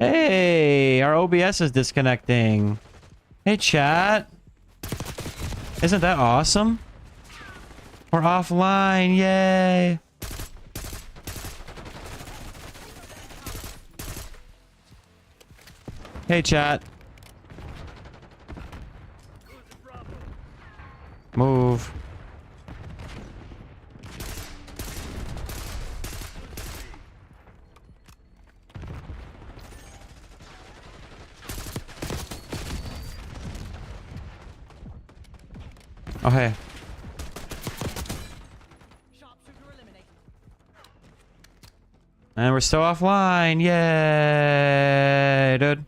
Hey, our OBS is disconnecting. Hey, chat. Isn't that awesome? We're offline. Yay. Hey, chat. Move. Oh, hey. And we're still offline. Yay, dude.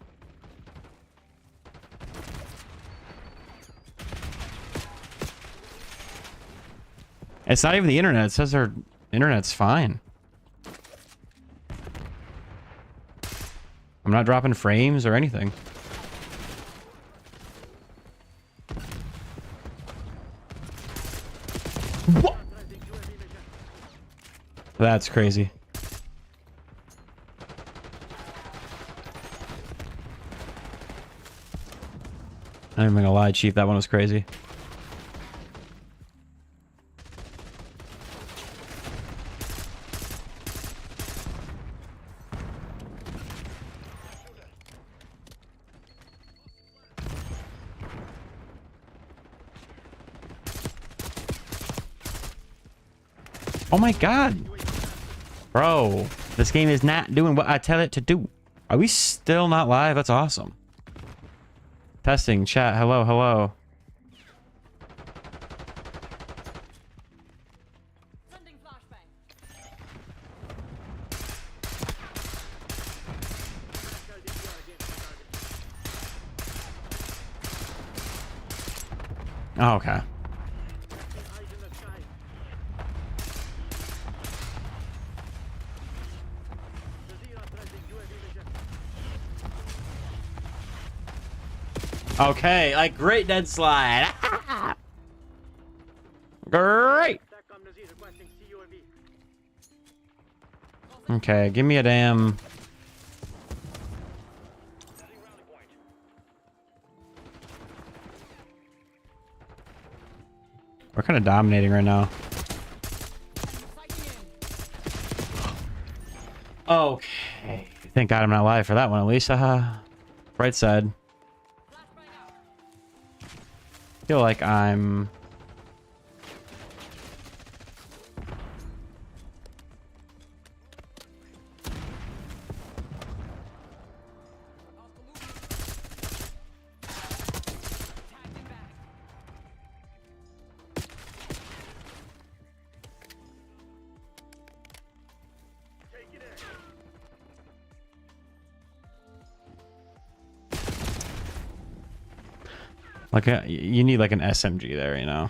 It's not even the internet. It says our internet's fine. I'm not dropping frames or anything. What? That's crazy. I'm not even gonna lie, Chief. That one was crazy. Oh my god. Bro, this game is not doing what I tell it to do. Are we still not live? That's awesome. Testing, chat, hello, hello. Oh, okay. Okay, like great dead slide. Great. Okay, give me a damn. We're kind of dominating right now. Okay. Thank God I'm not live for that one at least. Right side. Feel like I'm like you need like an SMG there, you know.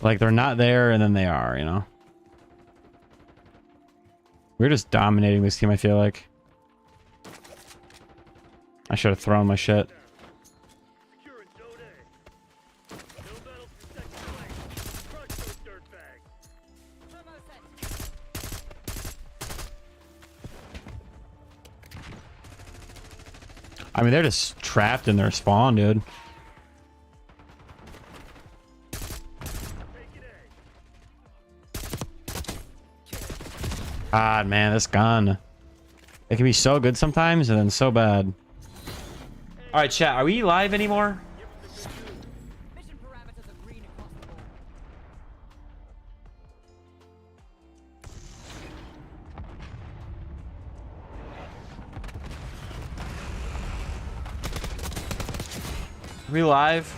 Like they're not there and then they are, you know. We're just dominating this team, I feel like. I should have thrown my shit. I mean, they're just trapped in their spawn, dude. God, man, this gun. It can be so good sometimes and then so bad. All right, chat, are we live anymore? Are we live?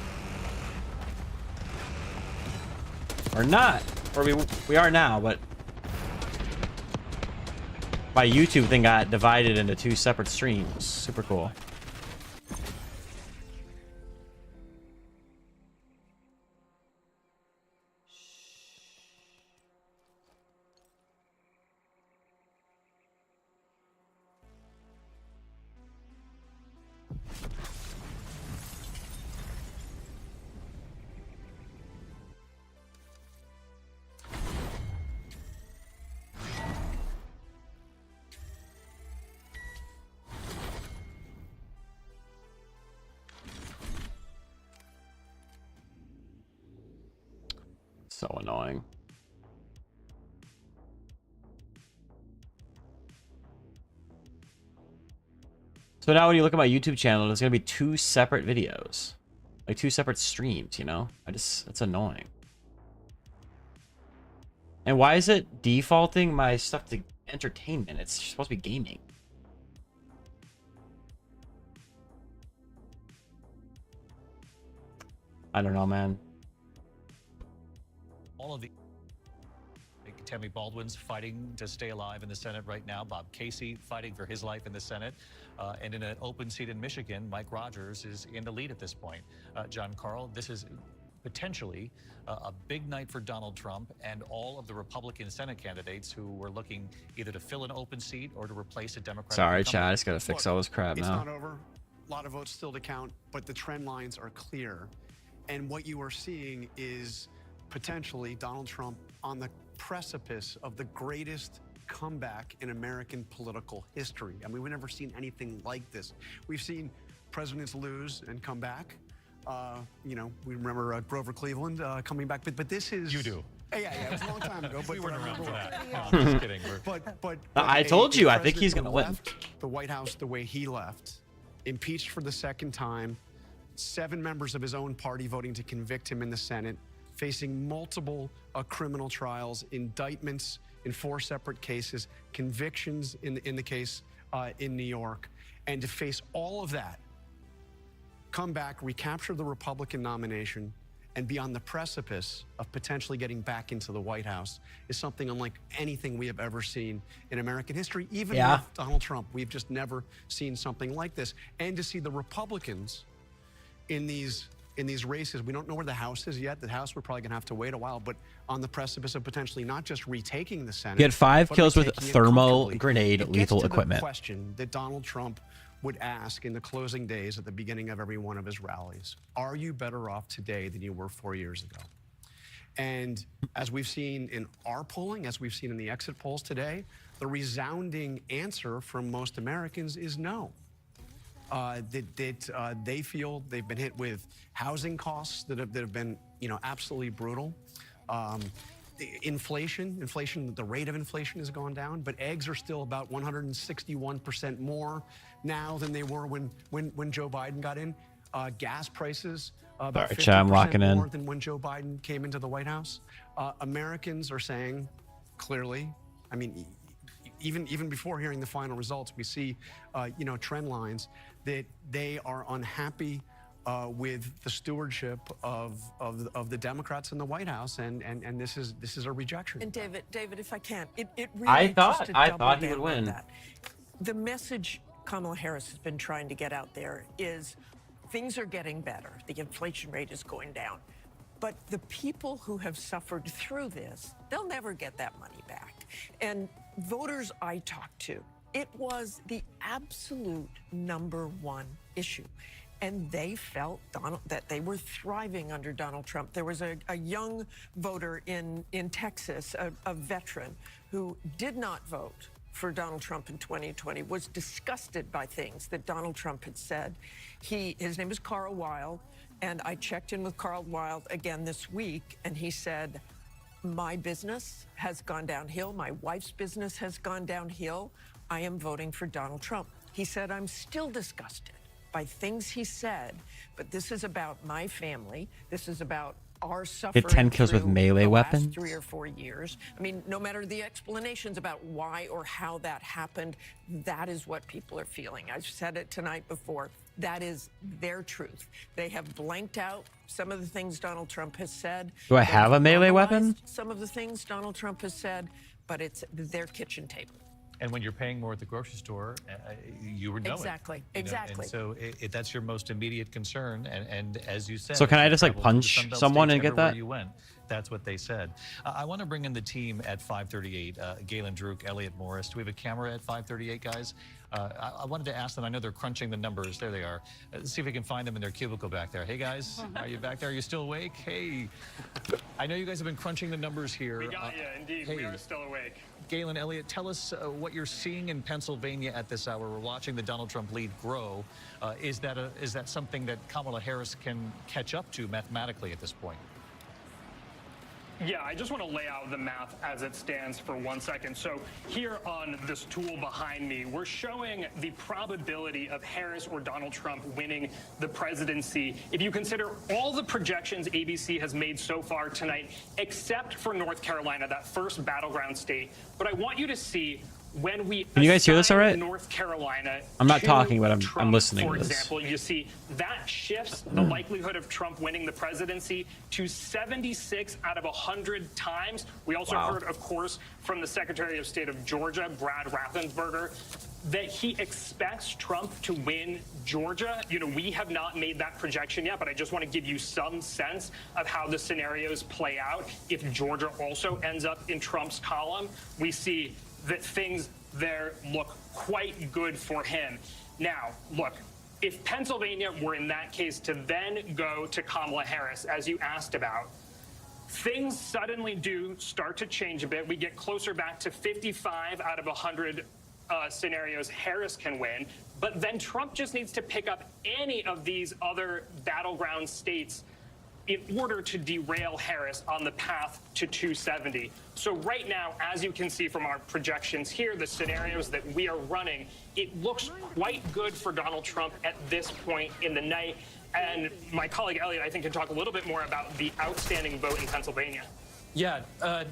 Or not? Or we are now, but my YouTube thing got divided into 2 separate streams. Super cool. So annoying. So now when you look at my YouTube channel, there's gonna be 2 separate videos. Like 2 separate streams, you know? It's annoying. And why is it defaulting my stuff to entertainment? It's supposed to be gaming. I don't know, man. All of the Tammy Baldwin's fighting to stay alive in the Senate right now. Bob Casey fighting for his life in the Senate. And in an open seat in Michigan, Mike Rogers is in the lead at this point. John Carl, this is potentially a big night for Donald Trump and all of the Republican Senate candidates who were looking either to fill an open seat or to replace a Democratic Sorry, incumbent. Chad, I just gotta fix all this crap It's now. not over. A lot of votes still to count, but the trend lines are clear. And what you are seeing is potentially Donald Trump on the precipice of the greatest comeback in American political history. I mean, we've never seen anything like this. We've seen presidents lose and come back. You know, we remember Grover Cleveland coming back, but this is... You do. Yeah, it was a long time ago. But we weren't around for that. Yeah. No, I'm just kidding. But I told you, I think he's gonna win. left the White House the way he left, impeached for the 2nd time, 7 members of his own party voting to convict him in the Senate, facing multiple criminal trials, indictments in 4 separate cases, convictions in the case in New York, and to face all of that, come back, recapture the Republican nomination, and be on the precipice of potentially getting back into the White House is something unlike anything we have ever seen in American history. Even with Donald Trump, we've just never seen something like this. And to see the Republicans in these races, we don't know where the House is yet. The House, we're probably gonna have to wait a while, but on the precipice of potentially not just retaking the Senate. He had 5 but kills with retaking it thermal comfortably. grenade It gets lethal to the equipment. question that Donald Trump would ask in the closing days at the beginning of every one of his rallies. Are you better off today than you were 4 years ago? And as we've seen in our polling, as we've seen in the exit polls today, the resounding answer from most Americans is no. They feel they've been hit with housing costs that have been, you know, absolutely brutal. Inflation, the rate of inflation has gone down, but eggs are still about 161% more now than they were when Joe Biden got in. Gas prices about 50% more than when Joe Biden came into the White House. Americans are saying clearly, I mean, even before hearing the final results, we see, you know, trend lines that they are unhappy with the stewardship of the Democrats in the White House, and this is a rejection. And David, if I can, it really I thought he would win. That. The message Kamala Harris has been trying to get out there is things are getting better. The inflation rate is going down. But the people who have suffered through this, they'll never get that money back. And voters I talked to, it was the absolute #1 issue. And they felt that they were thriving under Donald Trump. There was a young voter in Texas, a veteran, who did not vote for Donald Trump in 2020, was disgusted by things that Donald Trump had said. His name is Carl Wild, and I checked in with Carl Wild again this week, and he said, my business has gone downhill. My wife's business has gone downhill. I am voting for Donald Trump. He said, I'm still disgusted by things he said, but this is about my family. This is about our suffering. Get 10 kills with melee the weapons. last 3 or 4 years. I mean, no matter the explanations about why or how that happened, that is what people are feeling. I've said it tonight before. That is their truth. They have blanked out some of the things Donald Trump has said. Do I have a melee weapon? Some of the things Donald Trump has said, but it's their kitchen table. And when you're paying more at the grocery store, you would know Exactly. it. You know? Exactly. And so that's your most immediate concern. And as you said, So can as I you just like travel through the punch Sun Belt someone states and get everywhere that? you went, that's what they said. I want to bring in the team at 538. Galen Druk, Elliot Morris. Do we have a camera at 538, guys? I wanted to ask them. I know they're crunching the numbers. There they are. See if we can find them in their cubicle back there. Hey, guys, are you back there? Are you still awake? Hey, I know you guys have been crunching the numbers here. We got you, indeed. Hey. We are still awake. Galen, Elliot, tell us what you're seeing in Pennsylvania at this hour. We're watching the Donald Trump lead grow. Is that something that Kamala Harris can catch up to mathematically at this point? Yeah, I just want to lay out the math as it stands for 1 second. So here on this tool behind me, we're showing the probability of Harris or Donald Trump winning the presidency. If you consider all the projections ABC has made so far tonight, except for North Carolina, that first battleground state. But I want you to see when we Can you guys hear this all right? North Carolina, I'm not to talking, but I'm Trump, listening for to this. example, you see that shifts the likelihood of Trump winning the presidency to 76 out of 100 times. We also heard, of course, from the Secretary of State of Georgia, Brad Raffensperger, that he expects Trump to win Georgia. You know, we have not made that projection yet, but I just want to give you some sense of how the scenarios play out. If Georgia also ends up in Trump's column, we see that things there look quite good for him. Now, look, if Pennsylvania were in that case to then go to Kamala Harris, as you asked about, things suddenly do start to change a bit. We get closer back to 55 out of 100 scenarios Harris can win. But then Trump just needs to pick up any of these other battleground states in order to derail Harris on the path to 270. So right now, as you can see from our projections here, the scenarios that we are running, it looks quite good for Donald Trump at this point in the night. And my colleague Elliot, I think, can talk a little bit more about the outstanding vote in Pennsylvania. Yeah,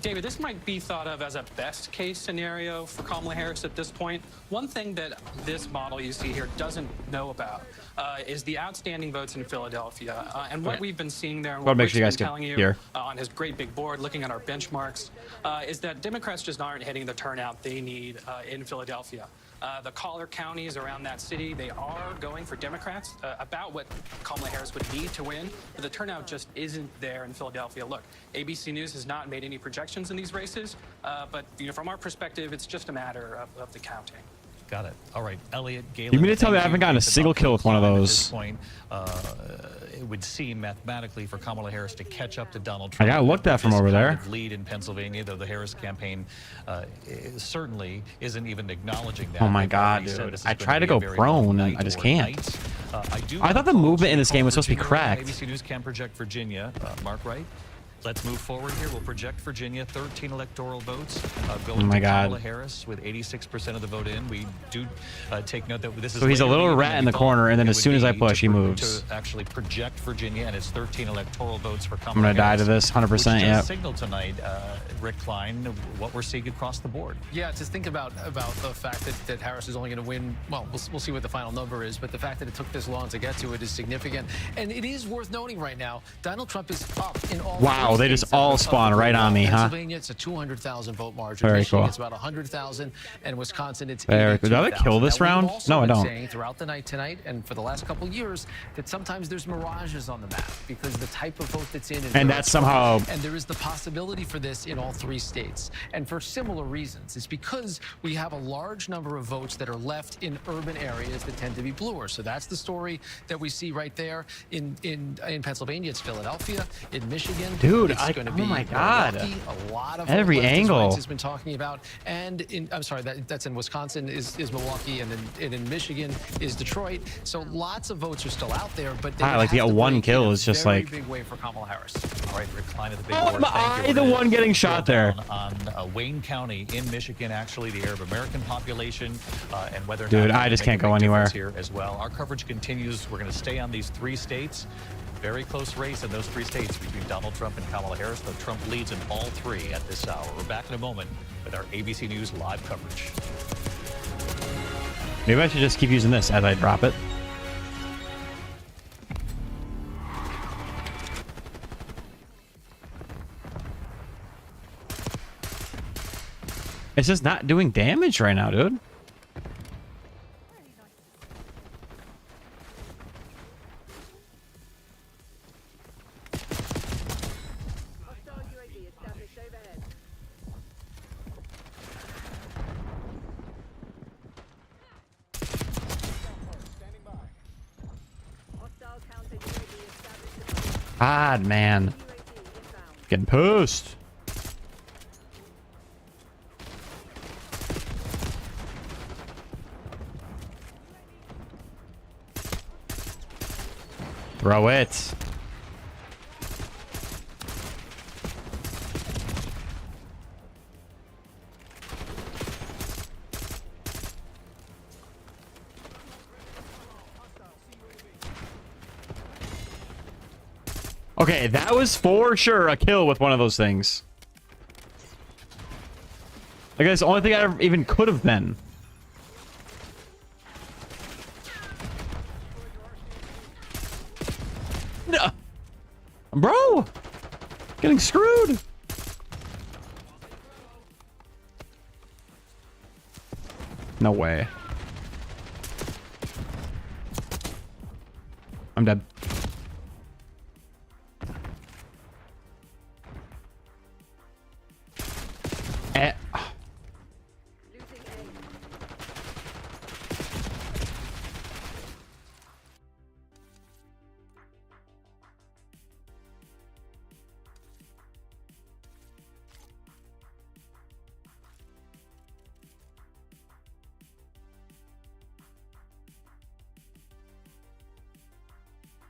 David, this might be thought of as a best case scenario for Kamala Harris at this point. One thing that this model you see here doesn't know about is the outstanding votes in Philadelphia. And what we've been seeing there, and what make Rick's sure you guys been can telling you hear. On his great big board, looking at our benchmarks, is that Democrats just aren't hitting the turnout they need in Philadelphia. The collar counties around that city, they are going for Democrats, about what Kamala Harris would need to win, but the turnout just isn't there in Philadelphia. Look, ABC News has not made any projections in these races, but you know, from our perspective, it's just a matter of the counting. Got it. All right, Elliot, Galen. You mean to tell me I thank haven't gotten a It's single about kill with one of time at those? this point, it would seem mathematically for Kamala Harris to catch up to Donald Trump. I got looked at from This over kind there. of lead in Pennsylvania, though the Harris campaign certainly isn't even acknowledging that. Oh my They've God, already said dude. this is I gonna tried to be a go very prone long and night I just or can't. nights. I thought the movement in this game was supposed to be Virginia, cracked. ABC News can project Virginia. Mark, right? Let's move forward here. We'll project Virginia, 13 electoral votes going Oh my to God. Kamala Harris with 86% of the vote in. We do take note that this is So he's a later little even rat than in we the thought corner, and then it as would soon as I be push, he moves. To actually project Virginia, and it's 13 electoral votes for Kamala I'm gonna die Harris, to this, 100%, which does yep. signal tonight, Rick Klein, what we're seeing across the board. Yeah, just think about the fact that Harris is only going to win. Well, we'll see what the final number is, but the fact that it took this long to get to it is significant. And it is worth noting right now, Donald Trump is up in all. Wow, they just all spawned right on me, huh? Pennsylvania, it's a 200,000 vote margin. Very Michigan, cool. it's about 100,000, and Wisconsin, it's Very cool. Did I 82,000. kill this Now, we've round? also No, I been don't. saying throughout the night tonight, and for the last couple of years, that sometimes there's mirages on the map because the type of vote that's in is And very that's strong. somehow- And there is the possibility for this in all three states, and for similar reasons. It's because we have a large number of votes that are left in urban areas that tend to be bluer. So that's the story that we see right there. In Pennsylvania, it's Philadelphia. In Michigan, Dude, it's going to be oh my God. Milwaukee. A lot of Every what Leftist angle. Rights has been talking about. And I'm sorry, that's in Wisconsin is Milwaukee, and in Michigan is Detroit. So lots of votes are still out there, but they Ah, like have the to one break kill in a is just very like- big way for Kamala Harris. All right, Rick Klein at the big Oh, board. am Thank you. I the We're one gonna getting drill shot there? down on Wayne County in Michigan, actually the Arab American population, and whether or Dude, not I just make a can't go big anywhere. difference here as well. Our coverage continues. We're going to stay on these three states. Very close race in those three states between Donald Trump and Kamala Harris, though Trump leads in all three at this hour. We're back in a moment with our ABC News live coverage. Maybe I should just keep using this as I drop it. It's just not doing damage right now, dude. God, man. Getting pissed. Throw it. Okay, that was for sure a kill with one of those things. I guess the only thing I ever even could have been. No. Bro! Getting screwed! No way. I'm dead.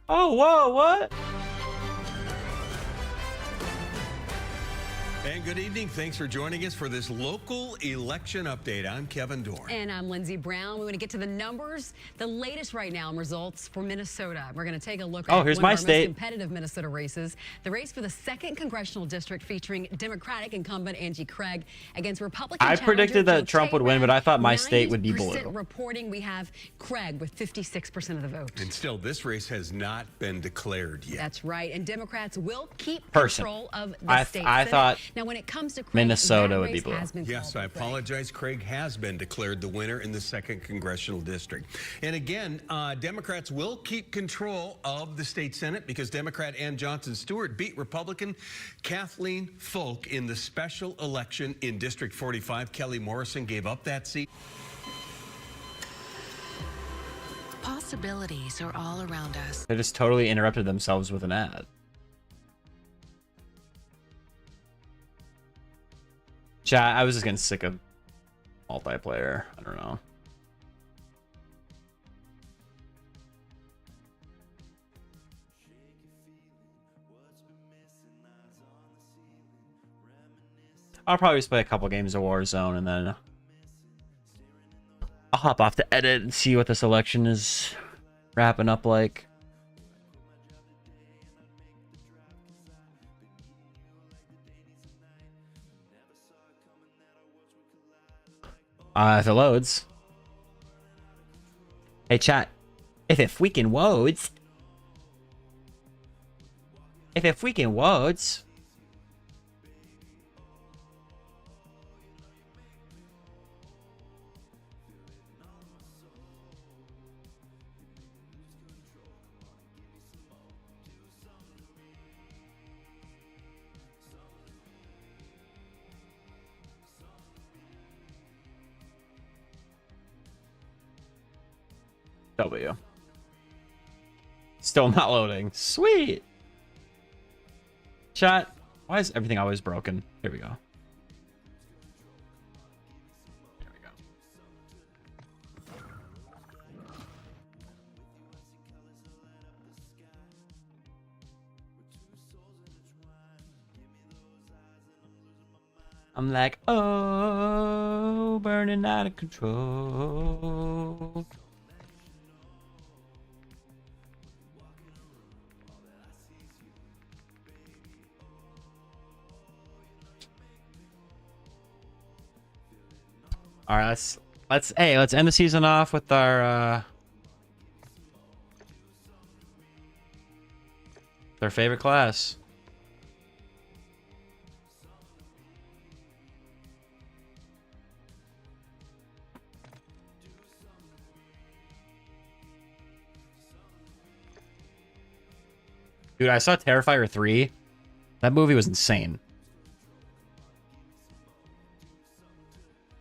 Oh, whoa, what? And good evening. Thanks for joining us for this local election update. I'm Kevin Dorn. And I'm Lindsay Brown. We want to get to the numbers. The latest right now results for Minnesota. We're going to take a look at here's one my of our state. most competitive Minnesota races. The race for the 2nd congressional district featuring Democratic incumbent Angie Craig against Republican I predicted challenger that Trump would win, but I thought my state would be blue. 90% reporting we have Craig with 56% of the vote. And still, this race has not been declared yet. That's right. And Democrats will keep Person. control of the I state thought Senate. Now, when it comes to Craig, Minnesota that would be race blue. has been Yes, called I for Craig. apologize. Craig has been declared the winner in the 2nd congressional district. And again, Democrats will keep control of the state Senate because Democrat Ann Johnson Stewart beat Republican Kathleen Folk in the special election in District 45. Kelly Morrison gave up that seat. Possibilities are all around us. They just totally interrupted themselves with an ad. Chat, I was just getting sick of multiplayer. I don't know. I'll probably just play a couple games of Warzone and then I'll hop off to edit and see what this election is wrapping up like. If it loads. Hey chat, if it freaking loads. If it freaking loads. W. Still not loading. Sweet. Chat. Why is everything always broken? Here we go. There we go. I'm like, oh, burning out of control. All right, let's end the season off with our favorite class. Dude, I saw Terrifier 3. That movie was insane.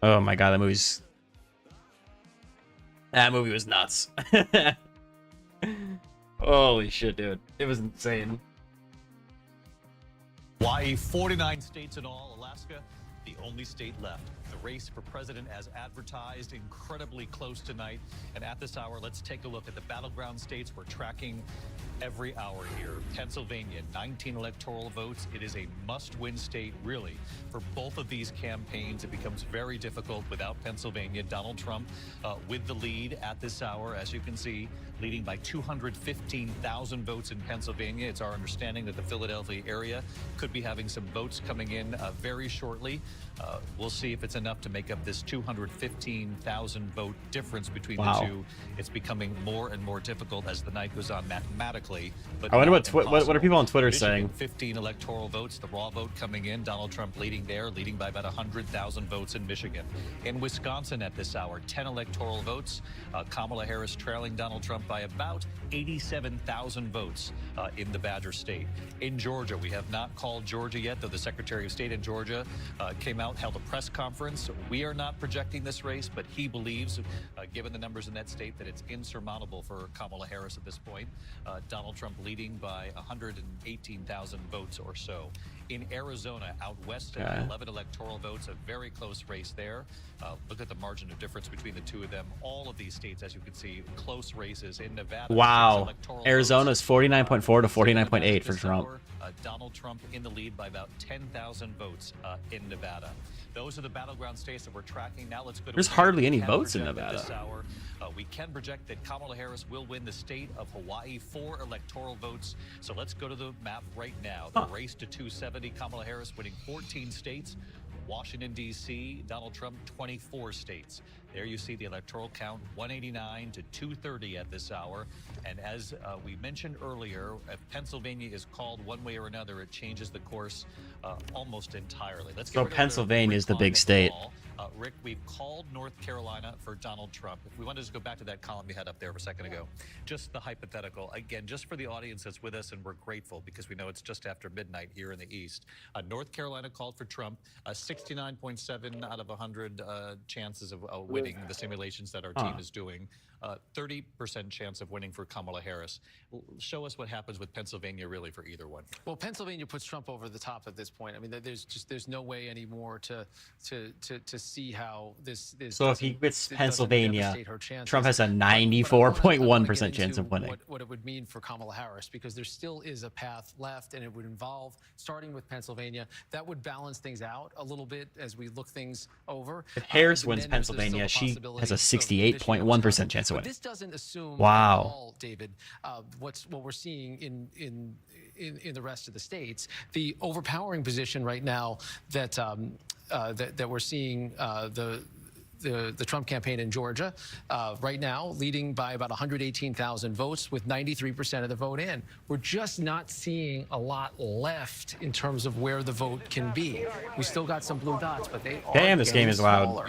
Oh my god, that movie was nuts. Holy shit, dude. It was insane. Hawaii, 49 states in all. Alaska, the only state left. The race for president as advertised, incredibly close tonight. And at this hour, let's take a look at the battleground states we're tracking every hour here. Pennsylvania, 19 electoral votes. It is a must-win state, really, for both of these campaigns. It becomes very difficult without Pennsylvania. Donald Trump with the lead at this hour, as you can see, leading by 215,000 votes in Pennsylvania. It's our understanding that the Philadelphia area could be having some votes coming in very shortly. We'll see if it's enough to make up this 215,000 vote difference between the two. It's becoming more and more difficult as the night goes on mathematically. But I wonder what are people on Twitter saying? 15 electoral votes, the raw vote coming in. Donald Trump leading there, leading by about 100,000 votes in Michigan. In Wisconsin at this hour, 10 electoral votes. Kamala Harris trailing Donald Trump by about 87,000 votes in the Badger State. In Georgia, we have not called Georgia yet, though the Secretary of State in Georgia came out, held a press conference. We are not projecting this race, but he believes, given the numbers in that state, that it's insurmountable for Kamala Harris at this point. Donald Trump leading by 118,000 votes or so. In Arizona, out west, 11 electoral votes, a very close race there. Look at the margin of difference between the two of them. All of these states, as you can see, close races. In Nevada, wow. Arizona's 49.4 to 49.8 for Trump. Donald Trump in the lead by about 10,000 votes in Nevada. Those are the battleground states that we're tracking. Now let's go to... There's hardly any votes in Nevada. We can project that Kamala Harris will win the state of Hawaii, 4 electoral votes. So let's go to the map right now. The race to 270, Kamala Harris winning 14 states. Washington, D.C., Donald Trump, 24 states. There you see the electoral count, 189 to 230 at this hour. And as we mentioned earlier, if Pennsylvania is called one way or another, it changes the course almost entirely. Let's so Pennsylvania is the big state. Rick, we've called North Carolina for Donald Trump. If we want to just go back to that column we had up there a second ago, just the hypothetical. Again, just for the audience that's with us, and we're grateful because we know it's just after midnight here in the East. North Carolina called for Trump, 69.7 out of 100 chances of winning the simulations that our team is doing. 30% chance of winning for Kamala Harris. Show us what happens with Pennsylvania, really, for either one. Well, Pennsylvania puts Trump over the top at this point. I mean, there's no way anymore to see how this. So if he gets Pennsylvania, Trump has a 94.1% chance of winning. What it would mean for Kamala Harris, because there still is a path left, and it would involve starting with Pennsylvania. That would balance things out a little bit as we look things over. If Harris wins Pennsylvania, she has a 68.1% chance of winning. But this doesn't assume at all, David, what we're seeing in the rest of the states. The overpowering position right now that that we're seeing the Trump campaign in Georgia right now, leading by about 118,000 votes with 93% of the vote in. We're just not seeing a lot left in terms of where the vote can be. We still got some blue dots, but they are damn, this game is loud.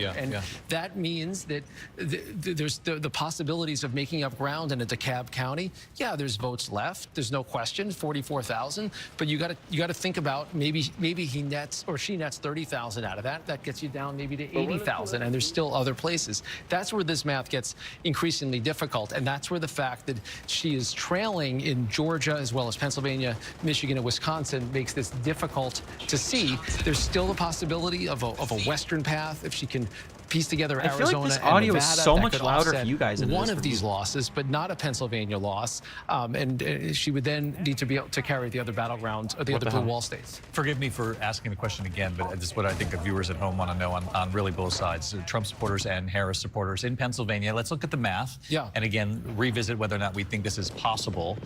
That means that there's the possibilities of making up ground in a DeKalb County. Yeah, there's votes left. There's no question, 44,000. But you got to think about maybe he nets or she nets 30,000 out of that. That gets you down maybe to 80,000, and there's still other places. That's where this math gets increasingly difficult, and that's where the fact that she is trailing in Georgia as well as Pennsylvania, Michigan, and Wisconsin makes this difficult to see. There's still the possibility of a Western path if she can piece together Arizona. I feel like this audio and is Nevada, so much louder for you guys. One of these losses, but not a Pennsylvania loss, and she would then need to be able to carry the other battleground or the other blue wall states. Forgive me for asking the question again, but this is what I think the viewers at home want to know on really both sides, Trump supporters and Harris supporters in Pennsylvania. Let's look at the math. Yeah. And again, revisit whether or not we think this is possible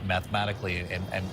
mathematically, and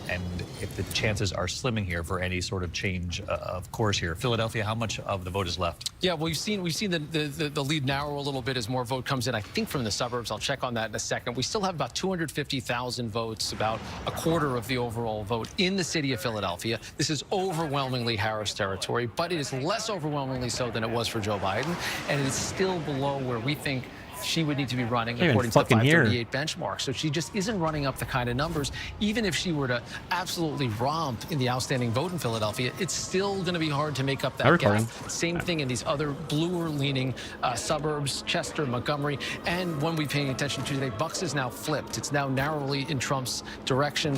if the chances are slimming here for any sort of change of course here. Philadelphia, how much of the vote is left? Yeah, well, we've seen the lead narrow a little bit as more vote comes in, I think, from the suburbs. I'll check on that in a second. We still have about 250,000 votes, about a quarter of the overall vote in the city of Philadelphia. This is overwhelmingly Harris territory, but it is less overwhelmingly so than it was for Joe Biden, and it's still below where we think she would need to be running Can't according to the even fucking hear. 538 benchmark. So she just isn't running up the kind of numbers. Even if she were to absolutely romp in the outstanding vote in Philadelphia, it's still going to be hard to make up that gap. Same thing in these other bluer-leaning suburbs, Chester, Montgomery, and when we're paying attention to today, Bucks is now flipped. It's now narrowly in Trump's direction,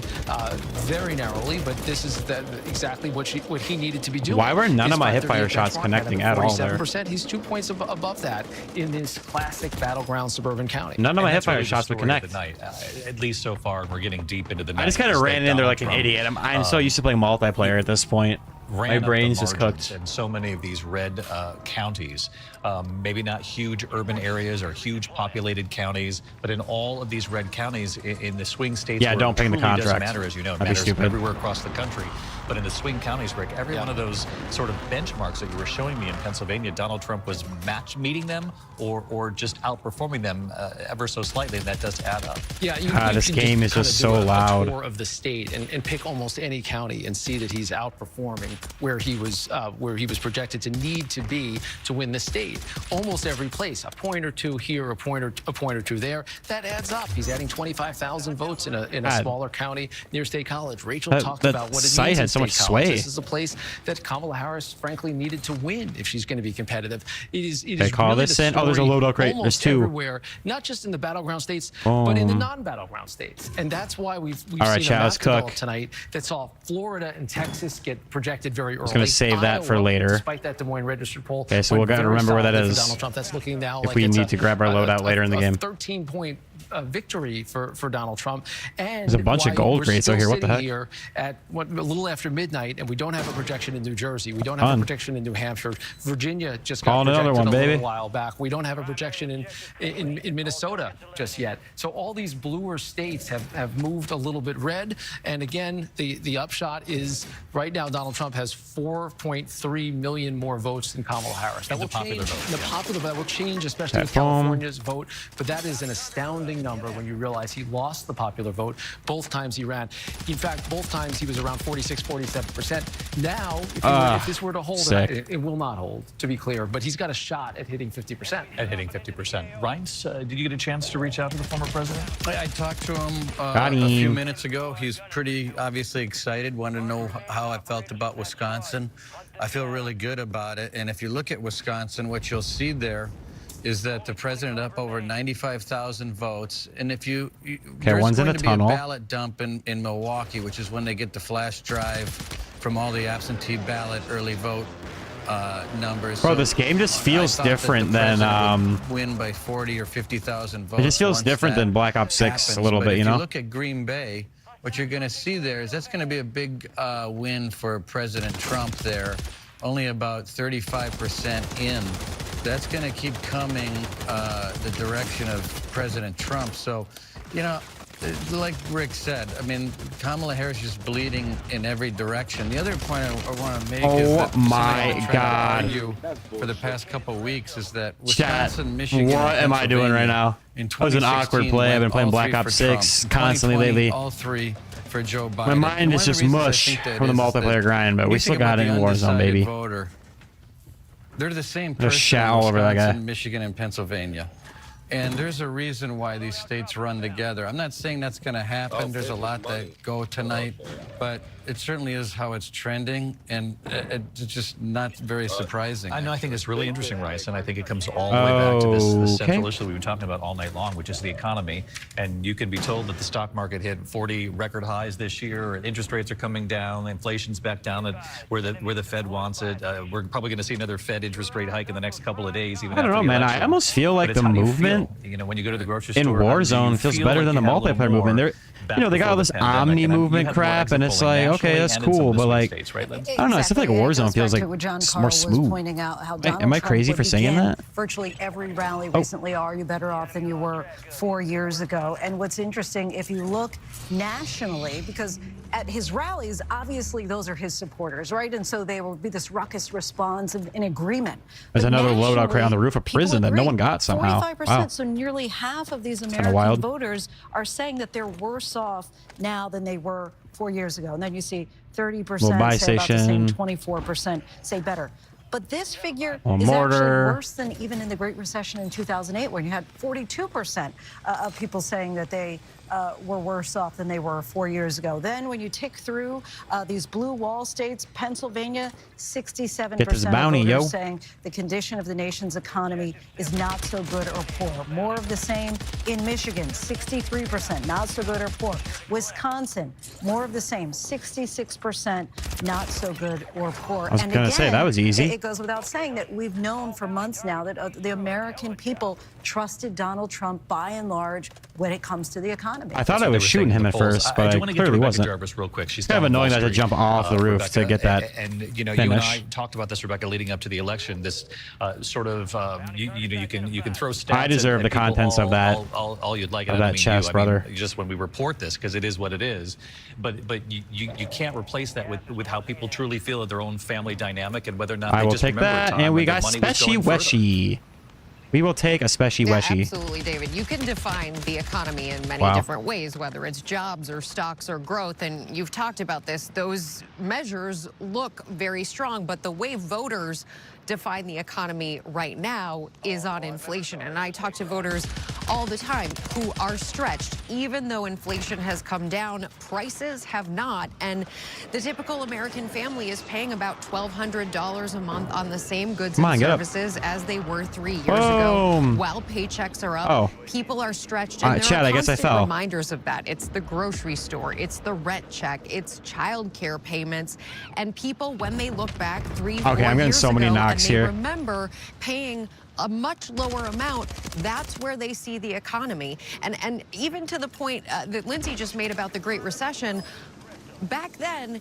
very narrowly, but this is exactly what he needed to be doing. Why were none of my hipfire shots connecting at all there? 47%. He's 2 points above that in this classic battleground suburban county. None of my That's hipfire really shots the would story of connect. the night, at least so far. We're getting deep into the night. I just kind of ran in there like an idiot. I'm so used to playing multiplayer at this point. My brain's just cooked. In so many of these red counties, maybe not huge urban areas or huge populated counties, but in all of these red counties, in the swing states, Yeah, where don't ping the it truly doesn't contract. matter, as you know, it That'd be matters stupid. everywhere across the country. But in the swing counties, Rick, every one of those sort of benchmarks that you were showing me in Pennsylvania, Donald Trump was meeting them or just outperforming them ever so slightly, and that does add up. Yeah, you this can game is kinda just do so a loud. tour of the state and pick almost any county and see that he's outperforming where he was projected to need to be to win the state. Almost every place, a point or two here, a point or two there. That adds up. He's adding 25,000 votes in a smaller county near State College. Rachel talked about what it site means had in so much State College. sway. This is a place that Kamala Harris, frankly, needed to win if she's going to be competitive. It is They call really this the in? Oh, there's a story loadout crate. There's almost two. everywhere, not just in the battleground states, but in the non-battleground states. And that's why we've All right, seen chat, a let's map develop cook. tonight that saw Florida and Texas get projected very early. I was going to save that for Iowa, later. Despite that Des Moines Register poll. Okay, so went we'll gotta very remember where that solidly for is Donald Trump. That's looking now if like we it's need to grab our loadout later in the game. 13-point victory for Donald Trump. And There's a bunch of why gold we're crates still out here. What the sitting heck? Here at a little after midnight, and we don't have a projection in New Jersey. We don't have a projection in New Hampshire. Virginia just got Calling another projected one, a baby. little while back. We don't have a projection in Minnesota just yet. So all these bluer states have moved a little bit red. And again, the upshot is right now Donald Trump has 4.3 million more votes than Kamala Harris. That will change. The popular vote will change, especially with California's vote. But that is an astounding number when you realize he lost the popular vote both times he ran. In fact, both times he was around 46, 47%. Now, if this were to hold, it will not hold, to be clear. But he's got a shot at hitting 50%. At hitting 50%. Reince, did you get a chance to reach out to the former president? I talked to him a few minutes ago. He's pretty obviously excited, wanted to know how I felt about Wisconsin. I feel really good about it. And if you look at Wisconsin, what you'll see there is that the president up over 95,000 votes. And if there's one's in going a to tunnel. be a ballot dump in Milwaukee, which is when they get the flash drive from all the absentee ballot early vote numbers. Bro, So this game just I feels thought that the different than president would win by 40 or 50,000 votes. it just feels once different that than Black Ops 6 happens. a little But bit, if you know? you look at Green Bay, what you're going to see there is that's going to be a big win for President Trump there. Only about 35% in. That's going to keep coming the direction of President Trump. So, you know, like Rick said, I mean, Kamala Harris is bleeding in every direction. The other point I want to make is that my God. for the past couple of weeks is that Chat, Wisconsin, Michigan, what am I doing right now? That was an awkward play. I've been playing Black Ops 6 constantly lately. All three for Joe Biden. My mind is just mush from the multiplayer grind, but we still got it in Warzone, baby. Voter, they're the same There's person shat in all over that guy. Wisconsin, Michigan, and Pennsylvania. And there's a reason why these states run together. I'm not saying that's going to happen. There's a lot that go tonight, but it certainly is how it's trending, and it's just not very surprising. I know. I think it's really interesting, Rice, and I think it comes all the way back to this central issue we've been talking about all night long, which is the economy. And you can be told that the stock market hit 40 record highs this year, and interest rates are coming down, inflation's back down at where the Fed wants it. We're probably going to see another Fed interest rate hike in the next couple of days. Even I don't know, man. I almost feel like the movement you know, when you go to the grocery in store, Warzone feels better than the multiplayer movement. They're, you know, they got all this Omni movement crap, and it's like, okay, that's cool, but like, I don't know. I still feel like Warzone feels like more smooth. Pointing out how Wait, am I crazy for saying that? Virtually every rally recently, are you better off than you were 4 years ago? And what's interesting, if you look nationally, because at his rallies, obviously those are his supporters, right? And so there will be this ruckus response in agreement. There's But another loadout crate on the roof of people prison that no agree. one got somehow. 45%, Wow. so nearly half of these wild. American voters are saying that they're worse off now than they were 4 years ago. And then you see 30% Little buy say about the same, station. 24% say better. But this figure is mortar. actually worse than even in the Great Recession in 2008, when you had 42% of people saying that they were worse off than they were 4 years ago. Then when you tick through these blue wall states, Pennsylvania, 67% Get this bounty, of voters yo. saying the condition of the nation's economy is not so good or poor. More of the same in Michigan, 63%, not so good or poor. Wisconsin, more of the same, 66%, not so good or poor. I was going to say, that was easy. It goes without saying that we've known for months now that the American people trusted Donald Trump by and large when it comes to the economy. I thought I was shooting him at first, but I clearly wasn't. Jarvis real quick. She's kind of annoying that to jump off the roof to get that and you know, finish. you and I talked about this, Rebecca, leading up to the election. This sort of you can throw stats. I deserve the contents of that. All you'd like. Of that chest, brother. Just when we report this, because it is what it is. But you can't replace that with how people truly feel of their own family dynamic and whether or not I they will just take remember a that, time and we when their got money was special going further. weshy. We will take a special weshy. Absolutely, David. You can define the economy in many Wow. different ways, whether it's jobs or stocks or growth. And you've talked about this. Those measures look very strong, but the way voters define the economy right now is on inflation. And I talk to voters all the time who are stretched. Even though inflation has come down, prices have not. And the typical American family is paying about $1,200 a month on the same goods and services as they were 3 years ago. While paychecks are up, people are stretched. And there Chad, are I guess I constant fell. reminders of that. It's the grocery store, it's the rent check, it's childcare payments. And people, when they look back 3, 4 Okay, I'm getting years so many ago, knocks and they here. remember paying a much lower amount, that's where they see the economy. And even to the point that Lindsay just made about the Great Recession, back then,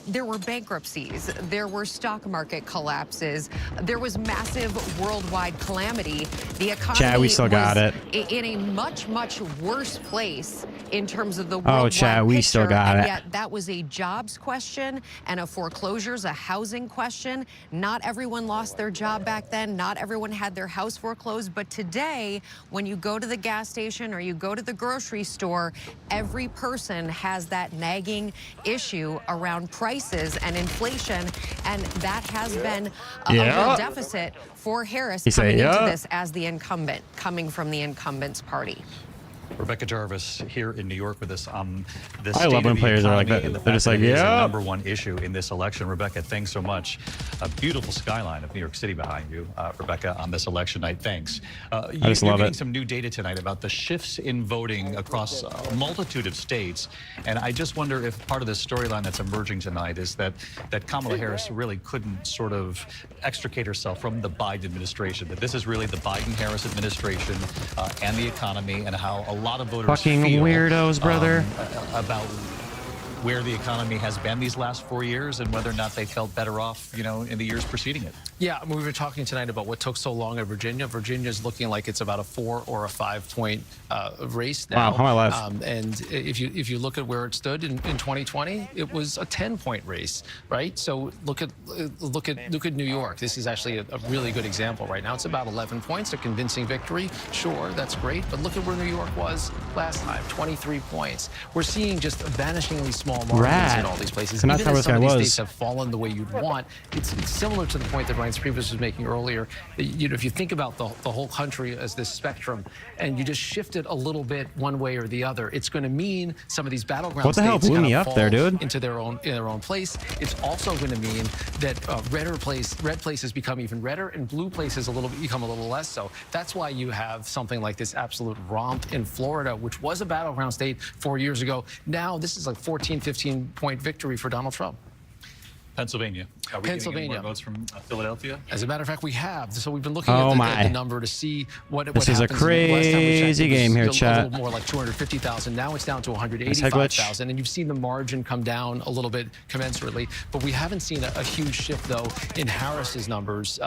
there were bankruptcies, there were stock market collapses, there was massive worldwide calamity. The economy Chad, we still got was it. in a much, much worse place in terms of the worldwide Chad, we still picture, got and it. yet that was a jobs question and a foreclosures, a housing question. Not everyone lost their job back then. Not everyone had their house foreclosed. But today, when you go to the gas station or you go to the grocery store, every person has that nagging issue around prices and inflation, and that has been a real deficit for Harris coming into this as the incumbent, coming from the incumbent's party. Rebecca Jarvis here in New York with us. The I love when players are like that. They're just like, yeah. yeah. The #1 issue in this election. Rebecca, thanks so much. A beautiful skyline of New York City behind you, Rebecca, on this election night. Thanks. I just love getting it. some new data tonight about the shifts in voting across a multitude of states. And I just wonder if part of the storyline that's emerging tonight is that Kamala Harris really couldn't sort of extricate herself from the Biden administration, that this is really the Biden-Harris administration and the economy and how a lot of voters Fucking feel, weirdos, brother. about where the economy has been these last 4 years and whether or not they felt better off, you know, in the years preceding it. Yeah, we were talking tonight about what took so long in Virginia. Virginia's looking like it's about a 4 or a 5 point race now. Wow, how am I alive? And if you look at where it stood in 2020, it was a 10-point race, right? So look at New York. This is actually a really good example right now. It's about 11 points, a convincing victory. Sure, that's great, but look at where New York was last time, 23 points. We're seeing just vanishingly small margins in all these places. And that's Even how as this some guy of these was. states have fallen the way you'd want, it's similar to the point that Ryan Priebus was making earlier. You know, if you think about the whole country as this spectrum, and you just shift it a little bit one way or the other, it's going to mean some of these battleground What the hell states blew kind me of up there, fall dude? into their own place. It's also going to mean that red places become even redder, and blue places become a little less so. That's why you have something like this absolute romp in Florida, which was a battleground state 4 years ago. Now this is like 14, 15-point victory for Donald Trump. Pennsylvania. Are we getting any more Pennsylvania. votes from Philadelphia? As a matter of fact, we have. So we've been looking Oh at my. the number to see what This is a happens. Last time we checked, crazy it was game here, a chat. little more like 250,000. Now it's down to Nice head glitch. 185,000. And you've seen the margin come down a little bit commensurately. But we haven't seen a huge shift, though, in Harris's numbers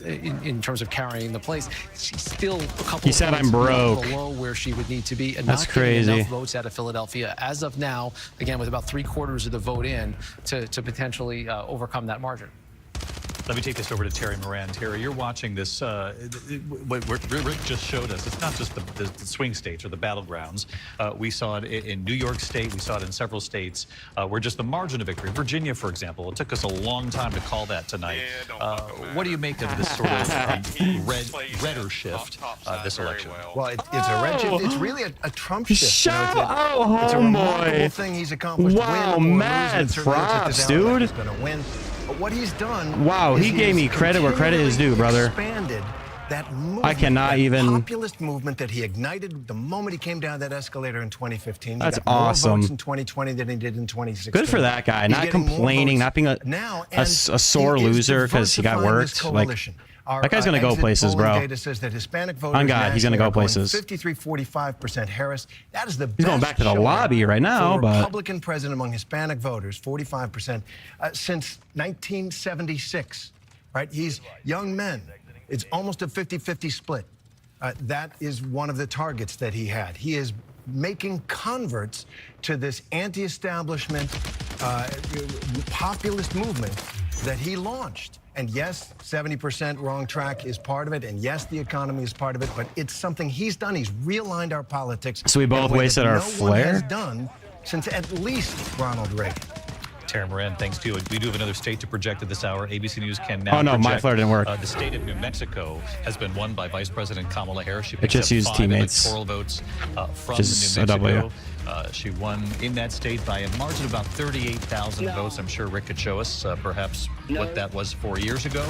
in terms of carrying the place. She's still a couple He said, points "I'm broke." below where she would need to be. And That's not getting crazy. enough votes out of Philadelphia as of now, again, with about 3/4 of the vote in to potentially overcome that margin. Let me take this over to Terry Moran. Terry, you're watching this. What Rick just showed us, it's not just the swing states or the battlegrounds. We saw it in New York State. We saw it in several states where just the margin of victory. Virginia, for example, it took us a long time to call that tonight. What do you make of this sort of redder shift this election? Well, it's a red shift. It's really a Trump shift. Shout out, it's a remarkable homeboy. thing he's accomplished. Wow, win or mad lose, it certainly looks like props, this outlet dude. is gonna win. But what he's done. Wow, is he gave me credit where credit is due, brother. Expanded that movement, I cannot that even. populist movement that he ignited the moment he came down that escalator in 2015. He That's got more awesome. votes in 2020 than he did in 2016. Good for that guy. He's Not getting more complaining, votes not being now, a sore he is loser because he got diversifying his worked. Like, coalition. Our, that guy's gonna go exit places, polling bro. Data says that Hispanic voters On God, he's gonna nationally go are going places. 53-45% Harris. That is the He's going best back to the showing lobby right now, for a but Republican president among Hispanic voters, 45%, since 1976. Right? He's young men. It's almost a 50-50 split. That is one of the targets that he had. He is making converts to this anti-establishment populist movement that he launched. And yes, 70% wrong track is part of it. And yes, the economy is part of it. But it's something he's done. He's realigned our politics. So we both wasted our no one flair? has done since at least Ronald Reagan. Terry Moran, thanks to you. We do have another state to project at this hour. ABC News can now Oh, no, my project, flare didn't work. The state of New Mexico has been won by Vice President Kamala Harris. She It picked just up used 5 teammates. electoral votes from Just New a W. Mexico. She won in that state by a margin of about 38,000 votes. I'm sure Rick could show us perhaps what that was 4 years ago.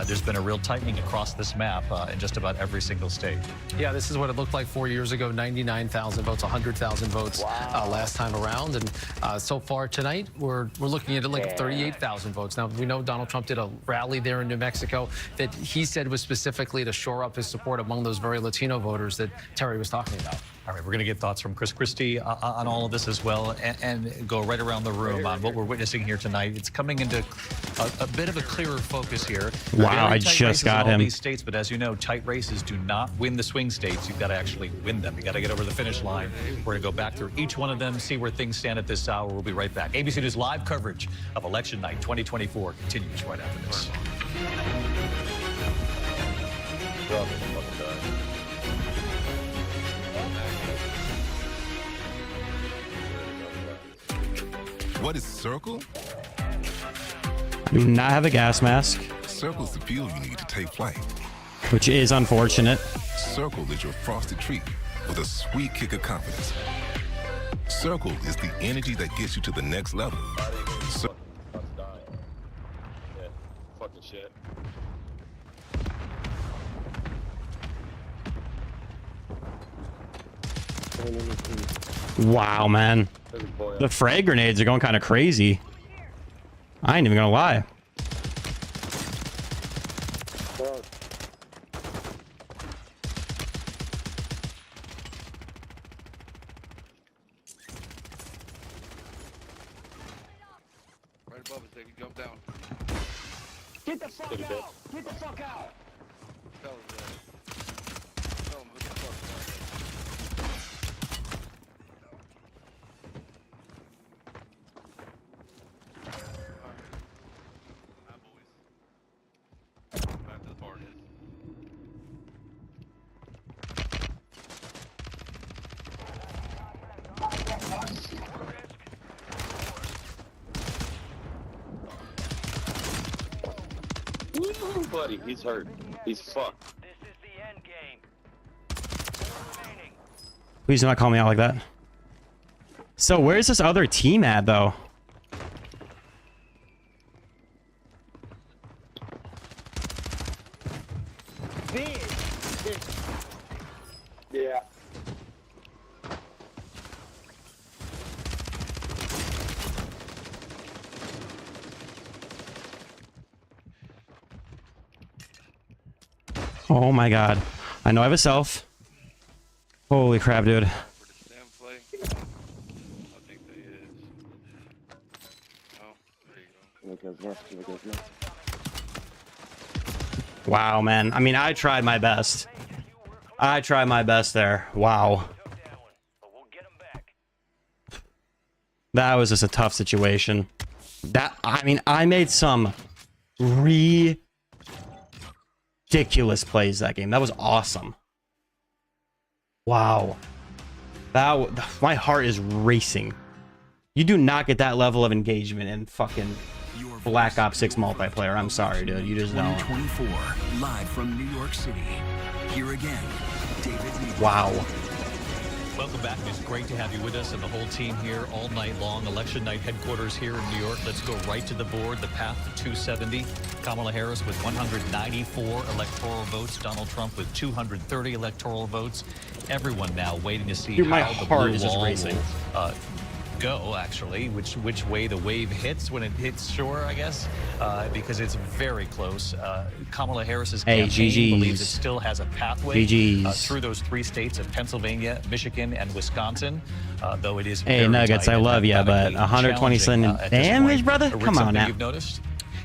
There's been a real tightening across this map in just about every single state. Yeah, this is what it looked like 4 years ago. 99,000 votes, 100,000 votes last time around. And so far tonight, we're looking at like 38,000 votes. Now, we know Donald Trump did a rally there in New Mexico that he said was specifically to shore up his support among those very Latino voters that Terry was talking about. All right, we're going to get thoughts from Chris Christie on all of this as well, and go right around the room on what we're witnessing here tonight. It's coming into a bit of a clearer focus here. Wow, Very I tight just races got in all him. these states, but as you know, tight races do not win the swing states. You've got to actually win them. You got to get over the finish line. We're going to go back through each one of them, see where things stand at this hour. We'll be right back. ABC News live coverage of Election Night 2024 continues right after this. What is Circle? I do not have a gas mask, Circle's the fuel you need to take flight. which is unfortunate. Circle is your frosted treat with a sweet kick of confidence. Circle is the energy that gets you to the next level. Fucking shit. Wow, man. The frag grenades are going kind of crazy. I ain't even gonna lie. Right above us, David. Jump down. Get the fuck out! Get the fuck out! Tell him, tell him who the fuck is back to the party. Woo, buddy, he's hurt. He's fucked. Please do not call me out like that. So where's this other team at, though? Yeah. Oh my god. I know I have a self. Holy crap, dude. Wow, man. I mean, I tried my best. I tried my best there. Wow. That was just a tough situation. I mean, I made some ridiculous plays that game. That was awesome. Wow. My heart is racing. You do not get that level of engagement in fucking Black Ops 6 multiplayer. I'm sorry, dude. You just don't. 2024, live from New York City. Here again, David. Wow. Welcome back. It's great to have you with us and the whole team here all night long. Election night headquarters here in New York. Let's go right to the board. The path to 270. Kamala Harris with 194 electoral votes. Donald Trump with 230 electoral votes. Everyone now waiting to see Dude, my how the heart blue is just wall racing. will, go, actually, which way the wave hits when it hits shore, I guess, because it's very close. Kamala Harris's campaign believes it still has a pathway through those 3 states of Pennsylvania, Michigan, and Wisconsin, though it is very Nuggets, tight I and love you, but 120 something damage, brother? Come on now. You've noticed?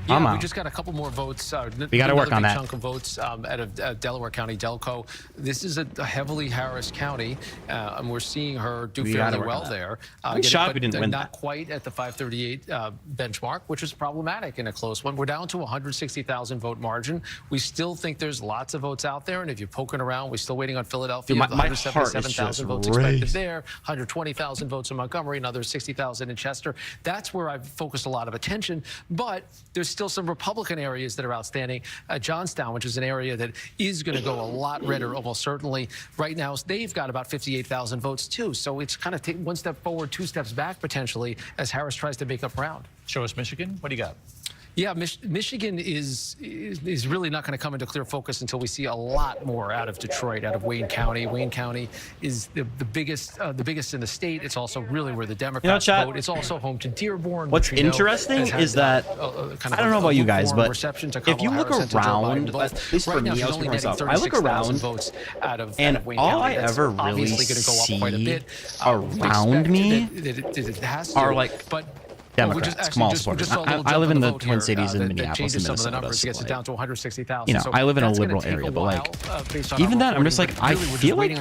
Yeah, we just got a couple more votes. We got to work on that. Chunk of votes out of Delaware County, Delco. This is a heavily Harris County, and we're seeing her do fairly well there. I'm shocked we didn't win not quite at the 538 benchmark, which is problematic in a close one. We're down to a 160,000 vote margin. We still think there's lots of votes out there, and if you're poking around, we're still waiting on Philadelphia. Dude, my 177,000 votes expected there, 120,000 votes in Montgomery, another 60,000 in Chester. That's where I've focused a lot of attention, but there's still some Republican areas that are outstanding. Johnstown, which is an area that is going to go a lot redder, almost certainly. Right now, they've got about 58,000 votes, too. So it's kind of take 1 step forward, 2 steps back, potentially, as Harris tries to make up ground. Show us Michigan. What do you got? Yeah, Michigan is really not going to come into clear focus until we see a lot more out of Detroit, out of Wayne County. Wayne County is the biggest in the state. It's also really where the Democrats vote. It's also home to Dearborn. What's interesting is that I don't know about you guys, but if you look around, at least for me, I'll speak for myself. I look around, and all I ever really see around me are like Democrats, small supporters. I live in the Twin Cities in Minneapolis and Minnesota. So like, you know, I live in a liberal area, but like, even then, I'm just like, I feel like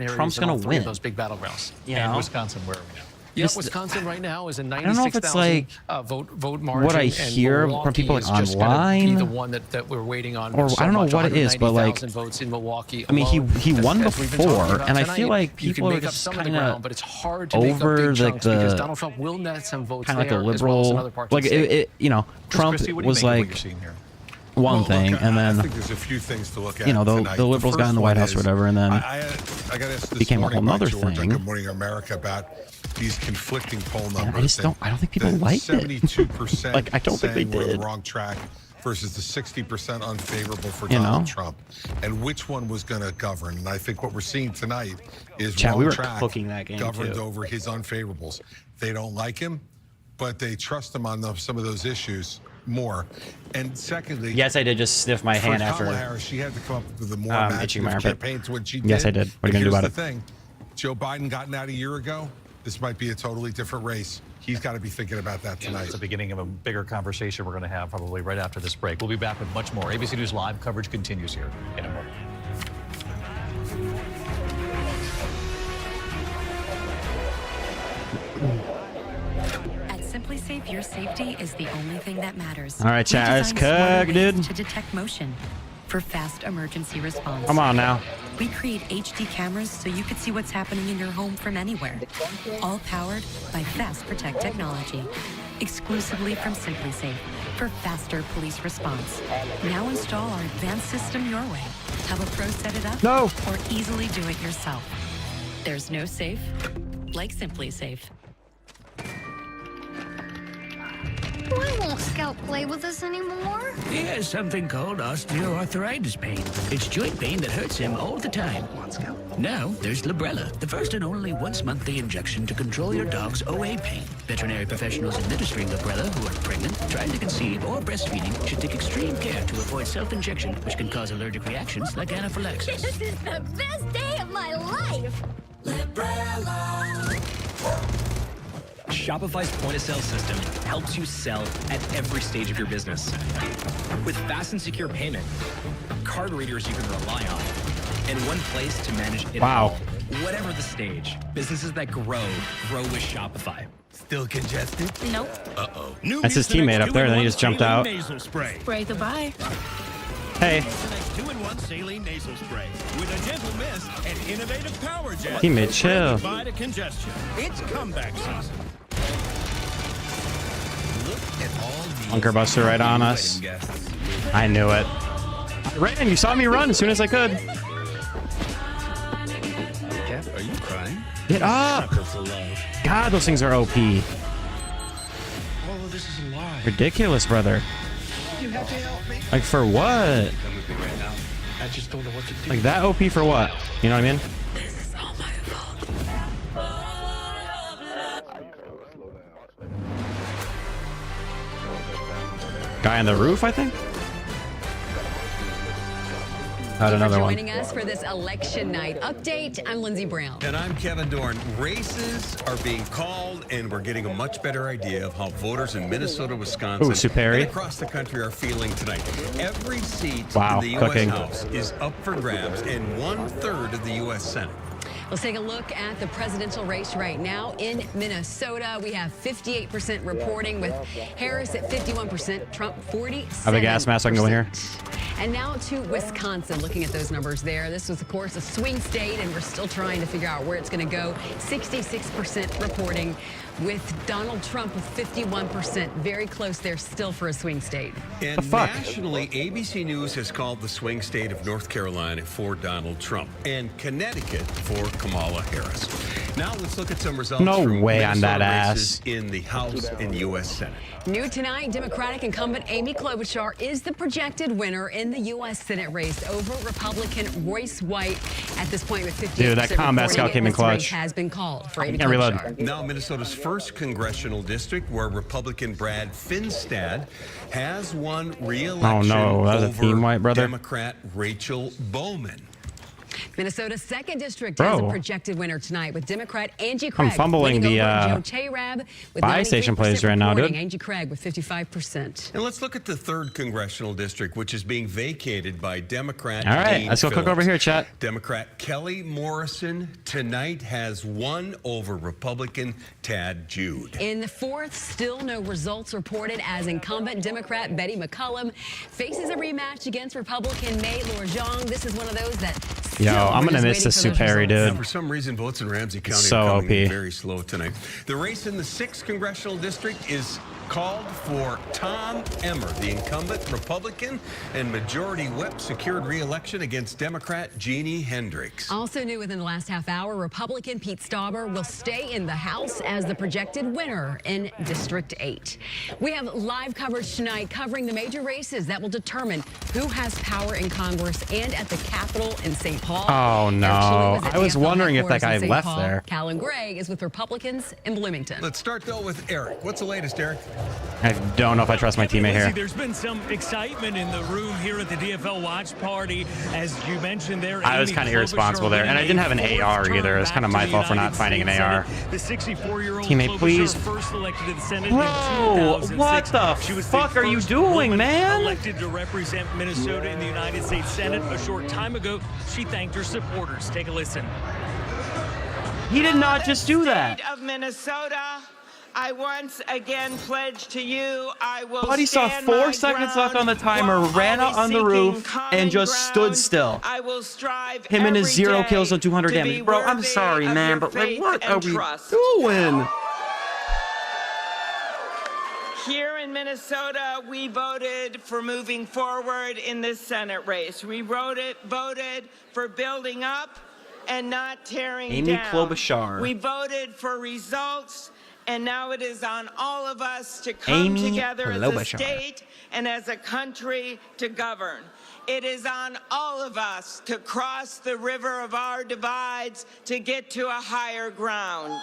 Trump's gonna win. Those big battlegrounds. You know? Wisconsin, where are we now? Yeah, Wisconsin right now is a 96,000 I don't know if it's like vote margin. What I hear from people like online, the one that we're waiting on, or I don't know what it is, but like, votes in Milwaukee. I mean, he won before, and I feel like people are just kind of over like the Donald Trump will net some votes kind of like a liberal, like you know, Trump was like one thing, and then I think there's a few things to look at. You know, the liberals got in the White House or whatever, and then I got asked this became a whole other George thing. on Good Morning America about these conflicting poll numbers. I don't think people liked it. 72% like, I don't think they we're on did. the wrong track versus the 60% unfavorable for Donald Trump, and which one was going to govern. And I think what we're seeing tonight is we were track cooking that game governed too. over his unfavorables. They don't like him, but they trust him on some of those issues more. And secondly, yes, I did just sniff my hand after Kamala Harris, she had to come up with a more itching my imaginative armpit. campaign to what she did. Yes, I did. What are you going to do about it? Here's the thing. Joe Biden gotten out a year ago. This might be a totally different race. He's got to be thinking about that tonight. It's the beginning of a bigger conversation we're going to have probably right after this break. We'll be back with much more. ABC News Live coverage continues here in a moment. At Simply Safe, your safety is the only thing that matters. All right, chat, let's cook, dude. To detect motion for fast emergency response. Come on now. We create HD cameras so you can see what's happening in your home from anywhere. All powered by Fast Protect technology. Exclusively from Simply Safe for faster police response. Now install our advanced system your way. Have a pro set it up. No. Or easily do it yourself. There's no safe like Simply Safe. Why won't Scout play with us anymore? He has something called osteoarthritis pain. It's joint pain that hurts him all the time. Now, there's Librela, the first and only once-monthly injection to control your dog's OA pain. Veterinary professionals administering Librela who are pregnant, trying to conceive, or breastfeeding should take extreme care to avoid self-injection, which can cause allergic reactions like anaphylaxis. This is the best day of my life! Shopify's point-of-sale system helps you sell at every stage of your business. With fast and secure payment, card readers you can rely on, and one place to manage it all. Whatever the stage, businesses that grow with Shopify. Still congested? Nope. Uh-oh. That's his teammate up there, then he just jumped out. Nasal spray. Spray goodbye. Hey. 2-in-1 saline nasal spray with a gentle mist and innovative power jet. Teammate, chill. Goodbye to congestion. It's comeback season. Look at all these Bunker buster right on us. I knew it. I ran. You saw me run as soon as I could. Jeff, are you crying? Get up. God, those things are OP. Oh, this is a lie. Ridiculous, brother. You have to help me. Like, for what? Come with me right now. I just don't know what to do. Like, that OP for what? You know what I mean? This is all my fault. Guy on the roof, I think? Had another one. Joining us for this election night update, I'm Lindsay Brown. And I'm Kevin Dorn. Races are being called, and we're getting a much better idea of how voters in Minnesota, Wisconsin, and across the country are feeling tonight. Every seat in the U.S. House is up for grabs, and 1/3 of the U.S. Senate. Let's take a look at the presidential race right now in Minnesota. We have 58% reporting with Harris at 51%, Trump 47%. I have a gas mask, so I can go in here. And now to Wisconsin, looking at those numbers there. This was, of course, a swing state, and we're still trying to figure out where it's going to go. 66% reporting with Donald Trump with 51%. Very close there still for a swing state. And nationally, ABC News has called the swing state of North Carolina for Donald Trump and Connecticut for Kamala Harris. Now let's look at some results from way on Minnesota that races in the House and U.S. Senate. New tonight, Democratic incumbent Amy Klobuchar is the projected winner in the U.S. Senate race over Republican Royce White. At this point, with 58% Dude, that combat scout came in clutch. Race has been called for Amy Can't reload. Klobuchar. Now Minnesota's first congressional district, where Republican Brad Finstad has won re-election over Democrat Rachel Bowman. Minnesota's second district has a projected winner tonight with Democrat Angie Craig. I'm fumbling the buy station plays right now, dude. Angie Craig with 55%. And let's look at the third congressional district, which is being vacated by Democrat. All right, Dean let's go Phillips. click over here, chat. Democrat Kelly Morrison tonight has won over Republican Tad Jude. In the fourth, still no results reported as incumbent Democrat Betty McCollum faces a rematch against Republican May Lorjong. This is one of those that Yo, I'm going to miss the Superi, dude. For some reason, votes in Ramsey County So are coming in OP. very slow tonight. The race in the 6th congressional district is called for Tom Emmer, the incumbent Republican and majority whip, secured re-election against Democrat Jeannie Hendricks. Also new within the last half hour, Republican Pete Stauber will stay in the House as the projected winner in District 8. We have live coverage tonight covering the major races that will determine who has power in Congress and at the Capitol in St. Paul. Oh, no. I was wondering if that guy left there. Callan Gregg is with Republicans in Bloomington. Let's start, though, with Eric. What's the latest, Eric? I don't know if I trust my teammate here. There's been some excitement in the room here at the DFL watch party. As you mentioned there, I was kind of irresponsible there, and I didn't have an AR either. It was kind of my fault for not finding an AR. The 64-year-old Teammate, please. first elected to the Senate Bro, in 2006. what the fuck are you doing, man? Elected to represent Minnesota in the United States Senate a short time ago, she thanked her supporters. Take a listen. He did not just do that. Of Minnesota, I once again pledge to you I will Buddy saw 4 seconds left on the timer, ran out on the roof, and just stood still. I will strive Him and his every 0 day kills on 200 to damage. be Bro, I'm worthy sorry, of man, your but like, faith what are and we trust. doing? Here in Minnesota, we voted for moving forward in this Senate race. We voted for building up and not tearing Amy down. Klobuchar. We voted for results, and now it is on all of us to come together as a state and as a country to govern. It is on all of us to cross the river of our divides to get to a higher ground.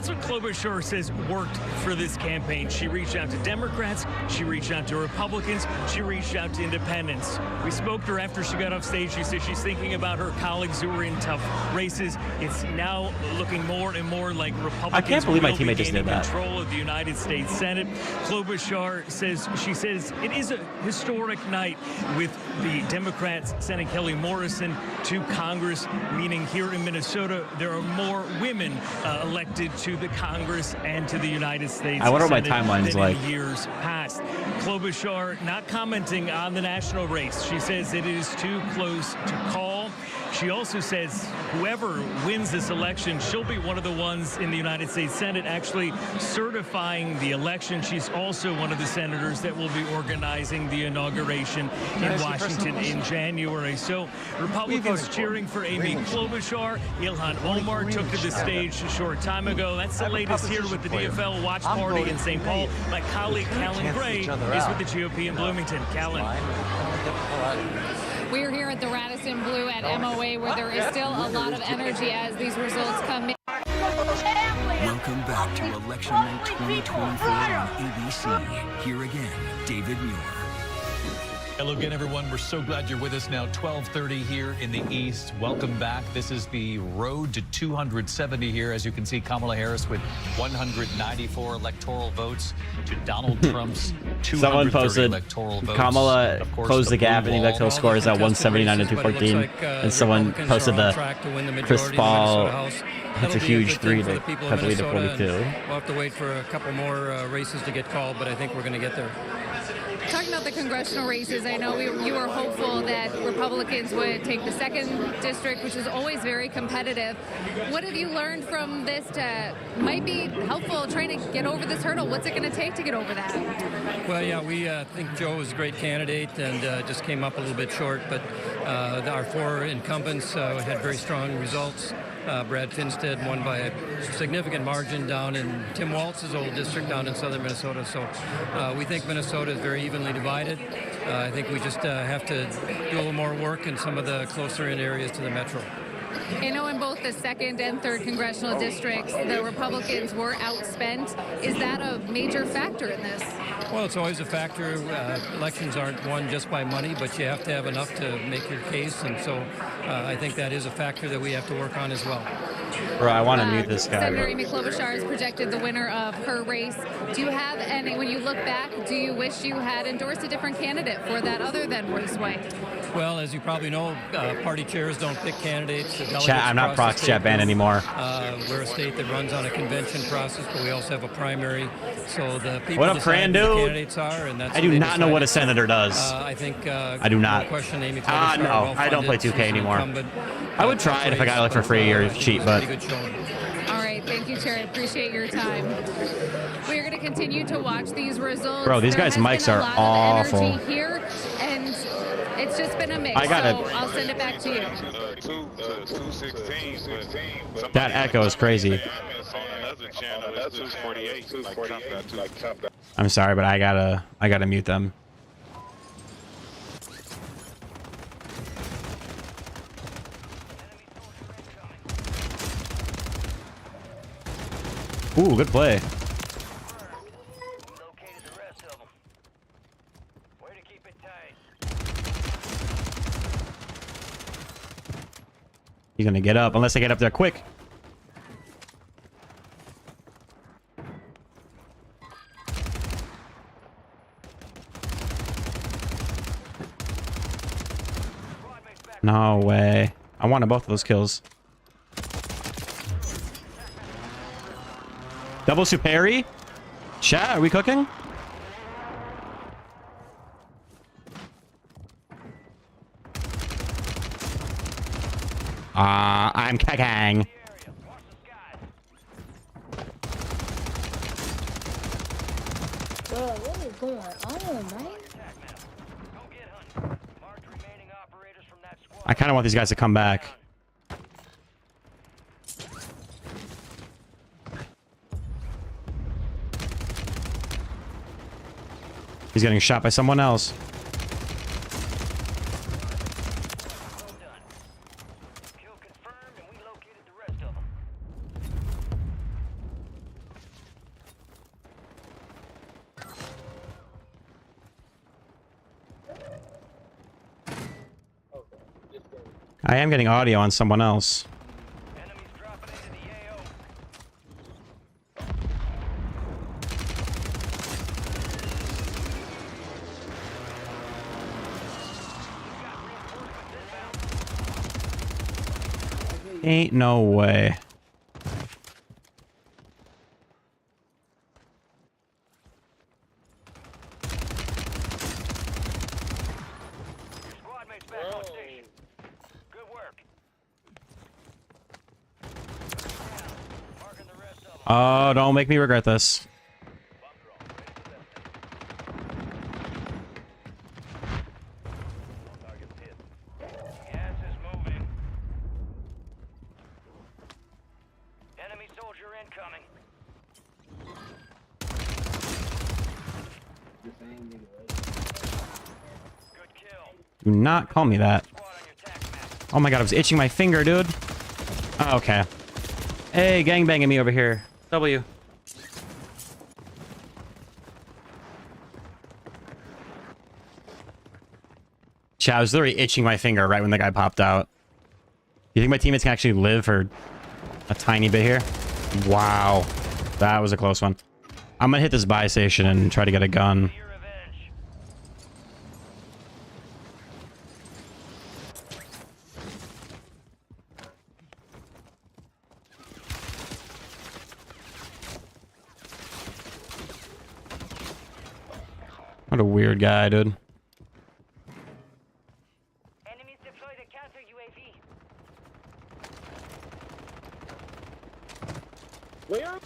That's what Klobuchar says worked for this campaign. She reached out to Democrats, she reached out to Republicans, she reached out to independents. We spoke to her after she got off stage. She said she's thinking about her colleagues who were in tough races. It's now looking more and more like Republicans. I can't believe my will be teammate just did gaining that. control of the United States Senate. Klobuchar says, she says it is a historic night with the Democrats sending Kelly Morrison to Congress, meaning here in Minnesota there are more women elected to the Congress and to the United States I wonder what my Senate timeline's than like. in years past. Klobuchar not commenting on the national race. She says it is too close to call. She also says whoever wins this election, she'll be one of the ones in the United States Senate actually certifying the election. She's also one of the senators that will be organizing the inauguration in Washington in January. So Republicans cheering for Amy Klobuchar. Ilhan Omar took to the stage a short time ago. That's the latest here with the DFL Watch Party in St. Paul. My colleague Callan Gray is with the GOP in Bloomington. Callan. We're here at the Radisson Blu at MOA, where there is still a lot of energy as these results come in. Welcome back to Election Night 2024 on ABC. Here again, David Muir. Hello again, everyone. We're so glad you're with us now. 12:30 here in the East. Welcome back. This is the road to 270 here. As you can see, Kamala Harris with 194 electoral votes to Donald Trump's 230 Someone posted electoral votes. Kamala Of course, closed the gap in the blue electoral wall. scores at 179 to 214. And someone posted the Chris Paul. That's a huge three to cut the lead to 42. We'll have to wait for a couple more races to get called, but I think we're going to get there. Talking about the congressional races, I know you were hopeful that Republicans would take the 2nd district, which is always very competitive. What have you learned from this that might be helpful trying to get over this hurdle? What's it going to take to get over that? Well, yeah, we think Joe is a great candidate and just came up a little bit short, but our 4 incumbents had very strong results. Brad Finstead won by a significant margin down in Tim Walz's old district down in southern Minnesota. So we think Minnesota is very evenly divided. I think we just have to do a little more work in some of the closer in areas to the metro. I know in both the 2nd and 3rd congressional districts, the Republicans were outspent. Is that a major factor in this? Well, it's always a factor. Elections aren't won just by money, but you have to have enough to make your case. And so I think that is a factor that we have to work on as well. Bro, I want to mute this guy. Senator Amy Klobuchar is projected the winner of her race. Do you have any, when you look back, do you wish you had endorsed a different candidate for that other than Royce White? Well, as you probably know, party chairs don't pick candidates. Chat, I'm not proxy chat banned anymore. We're a state that runs on a convention process, but we also have a primary. So the people What up, decide Cran who the dude? candidates are, and that's I do not know what a senator does. I think I do not. no question, Amy No, Klobuchar, I don't play 2K well-funded, anymore. incumbent. I would try it if I got it for free or cheap, but All right, thank you, Chair. I appreciate your time. We are going to continue to watch these results. Bro, these There guys' has mics been a are lot awful. of energy here, and it's just been a mix. I got so it. I'll send it back to you. that echo is crazy. I'm sorry, but I gotta mute them. Ooh, good play. He's gonna get up unless I get up there quick. No way. I wanted both of those kills. Double superi? Chat, are we cooking? I'm cooking. Bro, what is going on, man? I kind of want these guys to come back. He's getting shot by someone else. I am getting audio on someone else. Ain't no way. Oh, don't make me regret this. Enemy soldier incoming. Do not call me that. Oh my god, I was itching my finger, dude. Oh, okay. Hey, gangbanging me over here. W. Chat, I was literally itching my finger right when the guy popped out. You think my teammates can actually live for a tiny bit here? Wow. That was a close one. I'm gonna hit this buy station and try to get a gun. What a weird guy, dude. Enemies deploy the counter UAV. Where?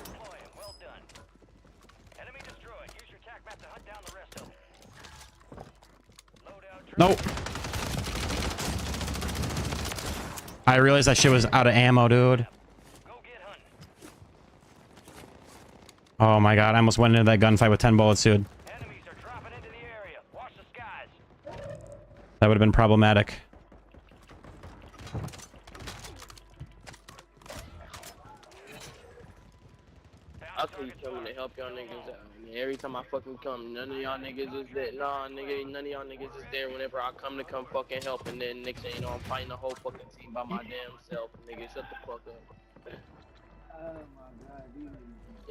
Deploying. Well done. Enemy destroyed. Use your tac map to hunt down the rest of them. Nope. I realized that shit was out of ammo, dude. Oh my god, I almost went into that gunfight with 10 bullets, dude. That would have been problematic. I keep coming to help y'all niggas out. And every time I fucking come, none of y'all niggas is there. Nah, nigga, none of y'all niggas is there whenever I come fucking help. And then next thing you know, I'm fighting the whole fucking team by my damn self. Nigga, shut the fuck up. Oh my god, dude.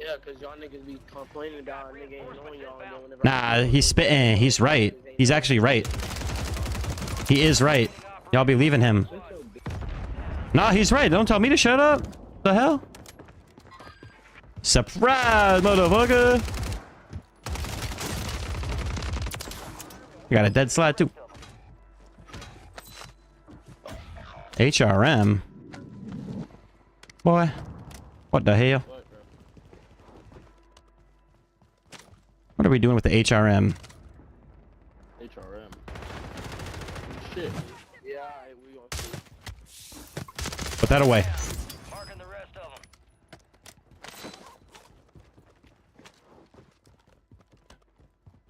Yeah, cause y'all niggas be complaining about nigga ain't knowing y'all. And then whenever Nah, he's spitting. He's right. He's actually right. He is right. Y'all be leaving him. Nah, he's right. Don't tell me to shut up. The hell? Surprise, motherfucker! You got a dead slide too. HRM. Boy, what the hell? What are we doing with the HRM? HRM. Shit. Yeah, alright, we gonna see. Put that away. Marking the rest of them.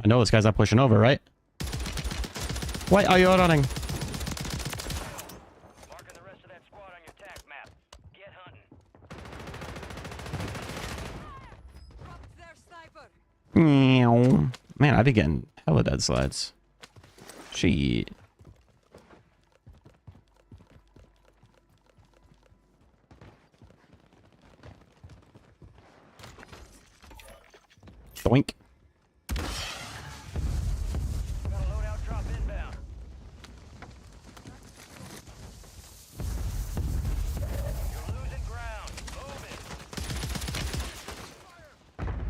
I know this guy's not pushing over, right? Why are you running? Marking the rest of that squad on your tac map. Get hunting. Meow. Man, I've been getting hella dead slides. Shit. Doink.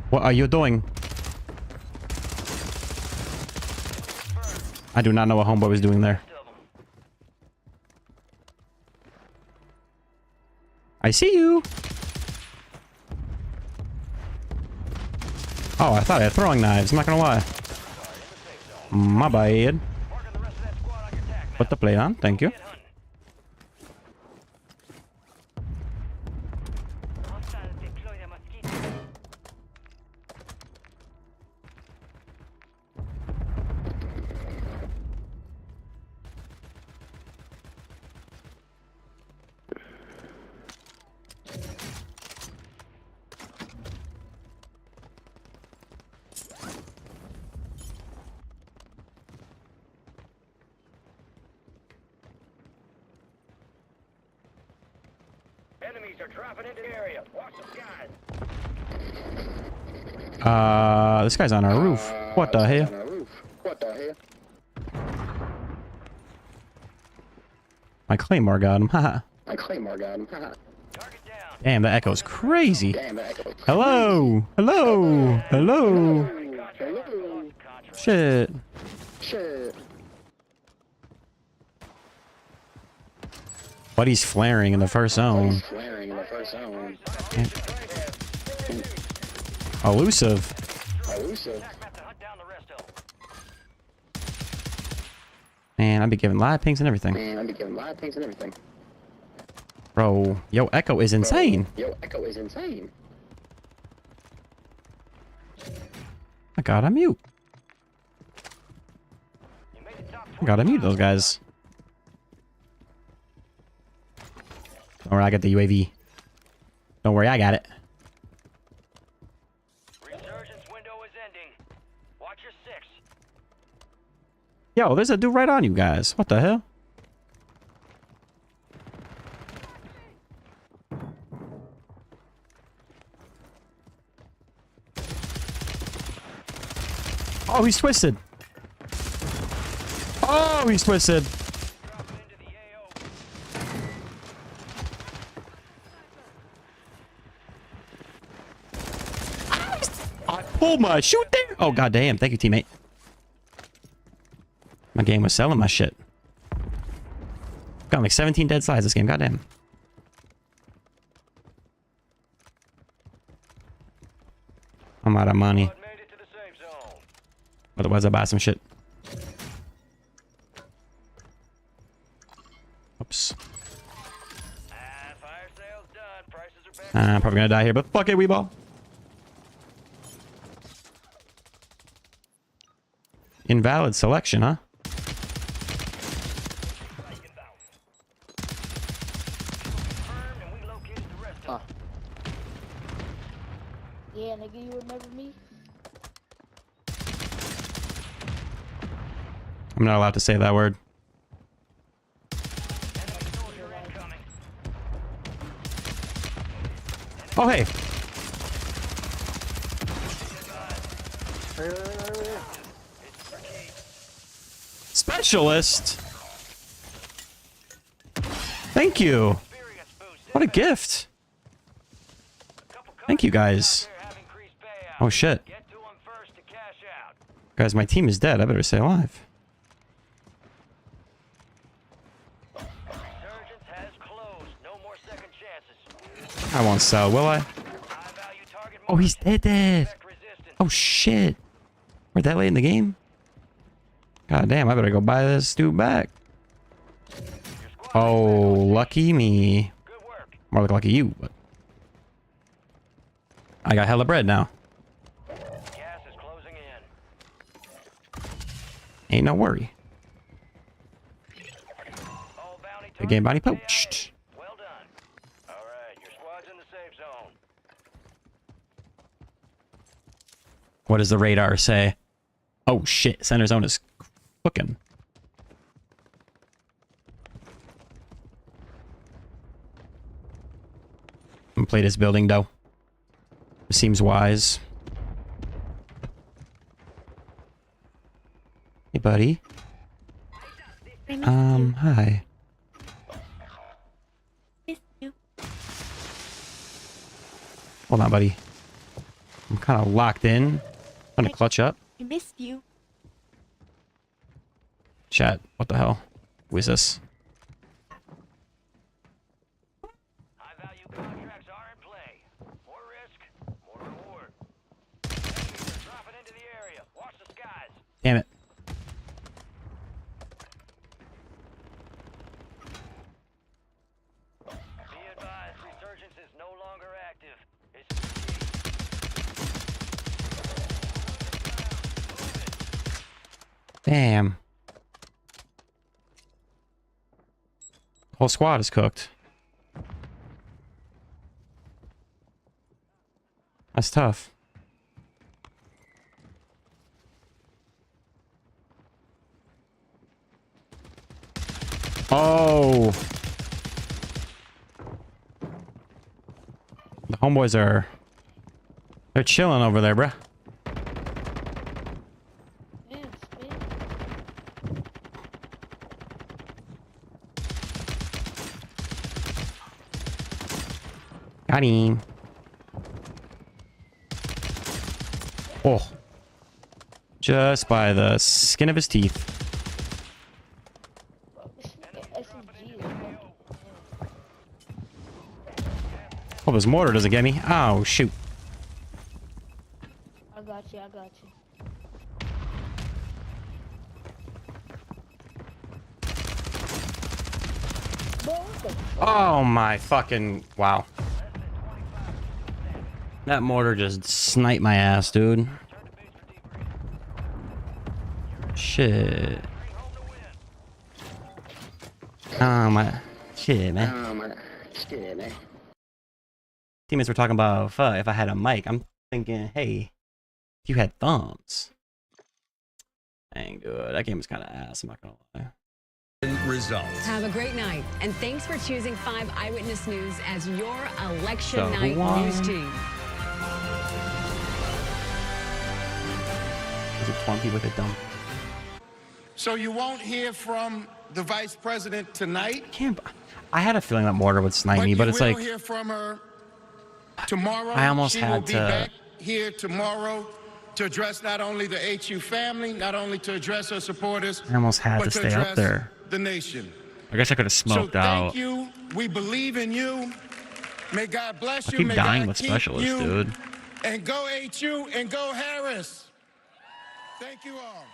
What are you doing? I do not know what homeboy was doing there. I see you. Oh, I thought I had throwing knives. I'm not gonna lie. My bad. Put the plate on. Thank you. Enemies are dropping into the area. Watch the skies. This guy's on our roof. What the hell? What the hell? My Claymore got him. Haha. My Claymore got him. Haha. Damn, the echo's crazy. Hello. Hello. Hello. Shit. Shit. Buddy's flaring in the first zone. Flaring in the first zone. Elusive. Elusive. Man, I'd be giving live pings and everything. Man, I'd be giving live pings and everything. Bro, yo, echo is insane. Yo, echo is insane. I gotta mute. I gotta mute those guys. Don't worry, I got the UAV. Don't worry, I got it. Resurgence window is ending. Watch your six. Yo, there's a dude right on you guys. What the hell? Oh, he's twisted. Oh, he's twisted. I pulled my shoot there. Oh, goddamn. Thank you, teammate. My game was selling my shit. Got like 17 dead slides this game. Goddamn. I'm out of money. Otherwise, I buy some shit. Oops. I'm probably gonna die here, but fuck it, Weeball. Invalid selection, huh? Yeah, nigga, you remember me? I'm not allowed to say that word. Oh, hey. Specialist. Thank you. What a gift. Thank you, guys. Oh, shit. Guys, my team is dead. I better stay alive. I won't sell, will I? Oh, he's dead. Oh, shit. We're that late in the game? God damn, I better go buy this dude back. Oh, lucky me. More like lucky you, but... I got hella bread now. Ain't no worry. The game bounty poached. What does the radar say? Oh shit, center zone is cooking. I'm gonna play this building though. It seems wise. Hey buddy. Hi. Hold on, buddy. I'm kind of locked in. I'm gonna clutch up. I missed you. Chat, what the hell? Who is this? High-value contracts are in play. More risk, more reward. Enemies are dropping into the area. Watch the skies. Damn it. Be advised, resurgence is no longer active. Damn. Whole squad is cooked. That's tough. Oh. homeboys are... They're chilling over there, bruh. Got him. Oh. Just by the skin of his teeth. Hope his mortar doesn't get me. Oh, shoot. I got you, I got you. Oh my fucking... Wow. That mortar just sniped my ass, dude. Shit. Oh my... Shit, man. Oh my... Shit, man. Teammates were talking about if I had a mic. I'm thinking, hey, if you had thumbs. Dang, dude. That game was kind of ass, I'm not gonna lie. Results. Have a great night, and thanks for choosing 5 Eyewitness News as your election So night news team. Is it 20 with it dumb? So you won't hear from the vice president tonight? I had a feeling that mortar would snipe me, but it's like... Hear from her tomorrow. I almost she had will be to... back here tomorrow to address not only the HU family, not only to address her supporters, I almost had but to stay up there. The nation. I guess I could have smoked out. Thank you. We believe in you. May God bless I you. keep May dying God with keep specialists, you. dude. And go HU and go Harris. Thank you all.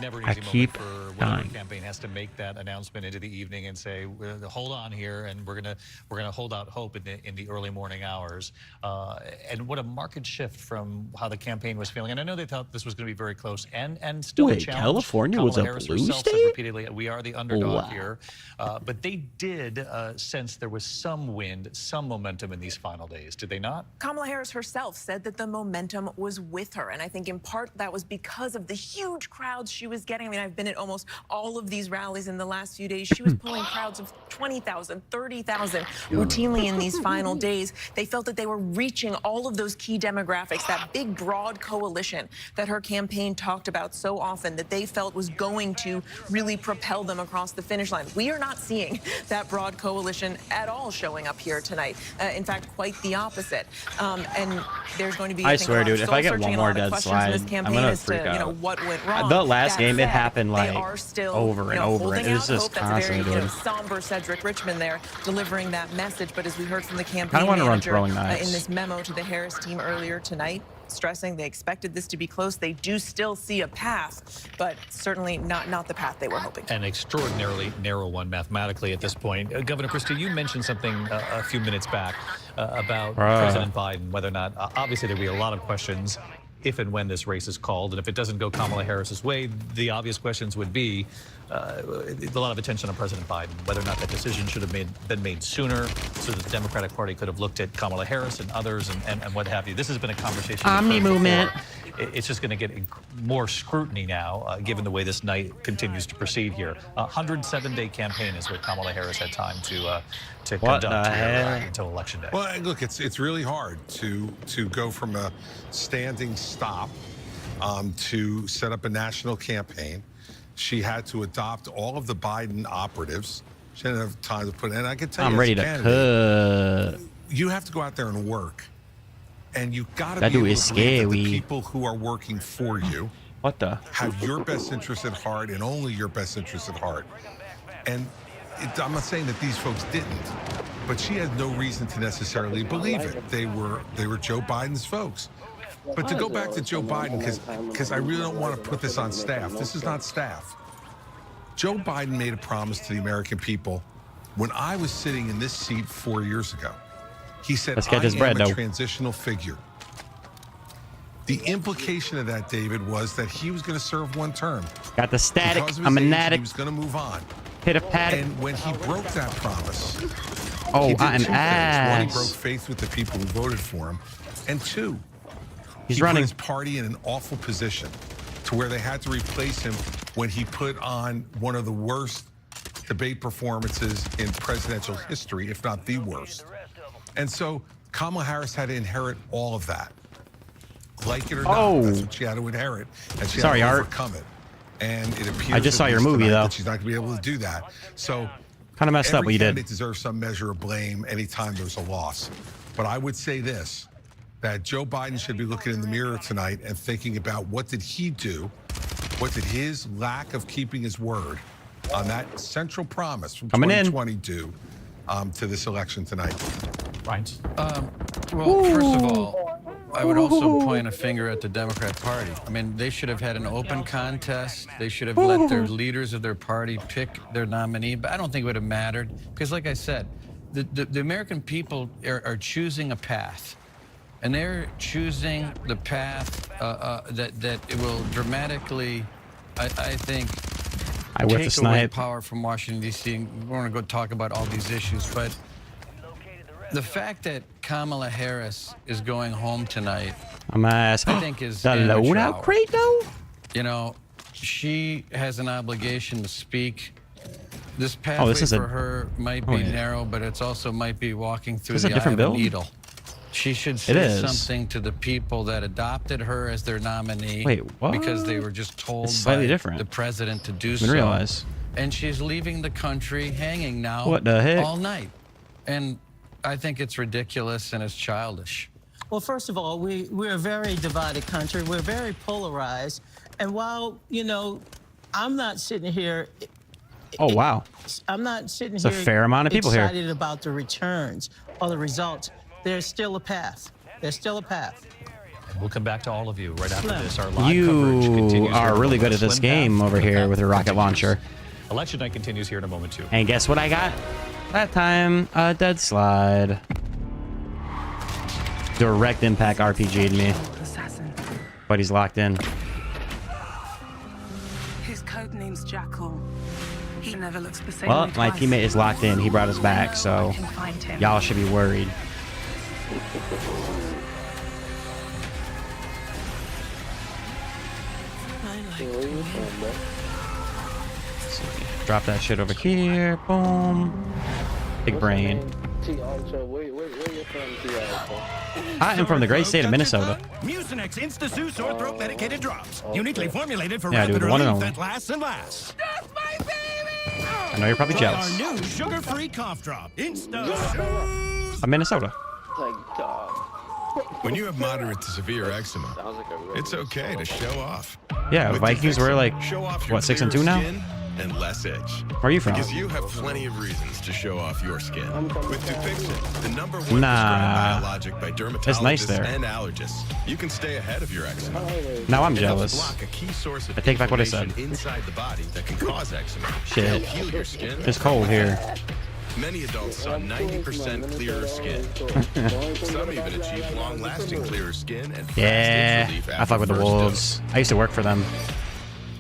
Never an I easy keep moment for dying. whatever campaign has to make that announcement into the evening and say, hold on here, and we're gonna hold out hope in the early morning hours. And what a marked shift from how the campaign was feeling. And I know they thought this was going to be very close and still a Wait, challenge. California Kamala was a Harris blue herself said state? repeatedly, we are the underdog Wow. here. But they did sense there was some wind, some momentum in these final days, did they not? Kamala Harris herself said that the momentum was with her, and I think in part that was because of the huge crowds she was getting. I mean, I've been at almost all of these rallies in the last few days. She was pulling crowds of 20,000, 30,000 routinely in these final days. They felt that they were reaching all of those key demographics, that big, broad coalition that her campaign talked about so often, that they felt was going to really propel them across the finish line. We are not seeing that broad coalition at all showing up here tonight. In fact, quite the opposite. And there's going to be, I think, swear, a lot of dude, if I get soul-searching one and a more lot of dead questions in slide, this I'm campaign gonna as to, freak out. you know, what went wrong. The last That game, it said, happened like they are still, over and over. holding It was out just hope. That's a very, constant, dude. somber Cedric Richmond there delivering that message. But as we heard from the I campaign don't want to run manager throwing in knives. this memo to the Harris team earlier tonight, stressing they expected this to be close. They do still see a path, but certainly not the path they were hoping. An extraordinarily narrow one mathematically at this point. Governor Christie, you mentioned something a few minutes back about President Biden, whether or not, obviously there will be a lot of questions if and when this race is called. And if it doesn't go Kamala Harris's way, the obvious questions would be a lot of attention on President Biden, whether or not that decision should have been made sooner so that the Democratic Party could have looked at Kamala Harris and others and what have you. This has been a conversation. Omni movement. It's just going to get more scrutiny now, given the way this night continues to proceed here. 107-day campaign is what Kamala Harris had time to conduct until Election Day. Well, look, it's really hard to go from a standing stop to set up a national campaign. She had to adopt all of the Biden operatives. She didn't have time to put in. I can tell you, I'm ready to cut. You have to go out there and work. And you got to That be dude able is to believe that the scary. people who are working for you have your best interest at heart and only your best interest at heart. And I'm not saying that these folks didn't, but she had no reason to necessarily believe it. They were Joe Biden's folks. But to go back to Joe Biden, because I really don't want to put this on staff. This is not staff. Joe Biden made a promise to the American people when I was sitting in this seat 4 years ago. He said, Let's get I this bread, am a though. transitional figure. The implication of that, David, was that he was going to serve one term. Got the static. Because of his I'm an age, addict. He was going to move on. Hit a pad. And when he broke that promise, Oh, he did I'm two things. One, he ass. broke faith with the people who voted for him. And two, He's he running. put his party in an awful position to where they had to replace him when he put on one of the worst debate performances in presidential history, if not the worst. And so Kamala Harris had to inherit all of that. Like it or not, that's what she had to inherit, and she had to overcome it. And it appears I just saw your movie, though. that she's not going to be able to do that. So kind of messed up what you did. Every candidate deserves some measure of blame anytime there's a loss. But I would say this, that Joe Biden should be looking in the mirror tonight and thinking about what did he do? What did his lack of keeping his word on that central promise from 2020 do to this election tonight? Right. Well, first of all, I would also point a finger at the Democrat Party. I mean, they should have had an open contest. They should have let their leaders of their party pick their nominee. But I don't think it would have mattered because, like I said, the American people are choosing a path. And they're choosing the path that it will dramatically, I think, take away power from Washington, D.C. And we're going to go talk about all these issues. But the fact that Kamala Harris is going home tonight, I think is the loadout crate, though? You know, she has an obligation to speak. This pathway for her might be narrow, but it's also might be walking through the eye of a needle. She should say something to the people that adopted her as their nominee. Wait, what? Because they were just told by the president to do so. Realize. And she's leaving the country hanging now what the heck? all night. And I think it's ridiculous and it's childish. Well, first of all, we're a very divided country. We're very polarized. And while, you know, I'm not sitting here... Oh, wow. I'm not sitting It's here... a fair amount of people here. ...excited about the returns or the results. There's still a path. There's still a path. We'll come back to all of you right after this. Our live coverage You continues are really good at this game over here with your rocket launcher. Election night continues here in a moment, too. And guess what I got? That time, a dead slide. Direct impact RPG'd me. But he's locked in. His code name's Jackal. He never looks the same. Well, my teammate is locked in. He brought us back, so y'all should be worried. Drop that shit over here. Boom. Big brain. I am from the great state of Minnesota. Mucinex Insta-Zoo sore throat medicated drops. Uniquely formulated for Yeah, dude, rapid the one and relief only. that lasts and lasts. I know you're probably Try jealous. Our new sugar-free cough drop. Insta. I'm Minnesota. When you have moderate to severe eczema, it's okay to show off. Yeah, With Vikings were like, show off your what, 6-2 clearer now? skin and less itch. Where are you from? Because you have plenty of reasons to show off your skin. With Dupixent, the #1 Nah. prescribed biologic by dermatologists That's nice there. and allergists, you can stay ahead of your eczema. Now I'm It helps jealous. block a key source of I take back what I said. inflammation inside the body that can cause eczema. Shit. To help heal your skin. It's cold here. Many adults saw 90% clearer skin. Some even achieved long-lasting clearer skin and fast Yeah, itch relief I after fuck with the first wolves. I used to work for them. dose.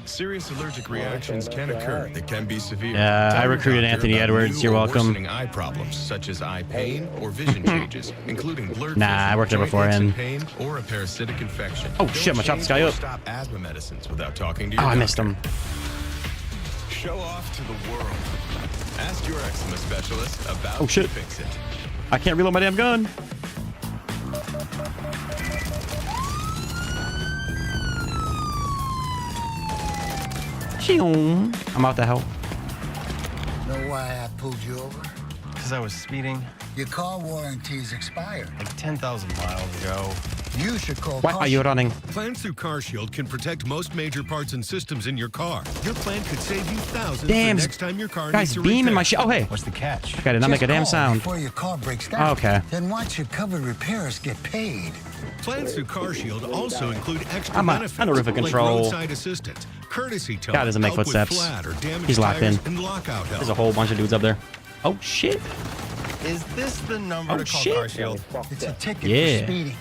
Serious allergic reactions can occur that can be severe. Yeah, Tell I your recruited doctor Anthony about Edwards. new You're or welcome. worsening eye problems such as eye pain or vision changes, including blurred Nah, vision, I worked there joint before aches and him. pain, or a parasitic infection. Oh, Don't shit, my shot this change guy or up. Stop asthma medicines without talking to Oh, your I missed doctor. him. Show off to the world. Ask your eczema specialist about Oh, shit. Dupixent. I can't reload my damn gun. I'm out to help. Know why I pulled you over? Because I was speeding. Your car warranty's expired. Like 10,000 miles ago. You should call Why are you running? Plan through CarShield can protect most major parts and systems in your car. Your plan could save you thousands Damn, the next time your car guys, needs a beam in repair. my shit. Oh, hey. What's the catch? Okay, I did not make a damn Just sound. call before your car breaks down. Okay. Then watch your covered repairs get paid. Plans through CarShield also include extra I'm benefits under roof of like control. roadside assistance, courtesy tow, God doesn't make help with footsteps. flat or damaged He's locked tires, in. and lockout help. There's a whole bunch of dudes up there. Oh, shit. Is this the number Oh, to call shit. CarShield? It's a ticket Yeah. for speeding.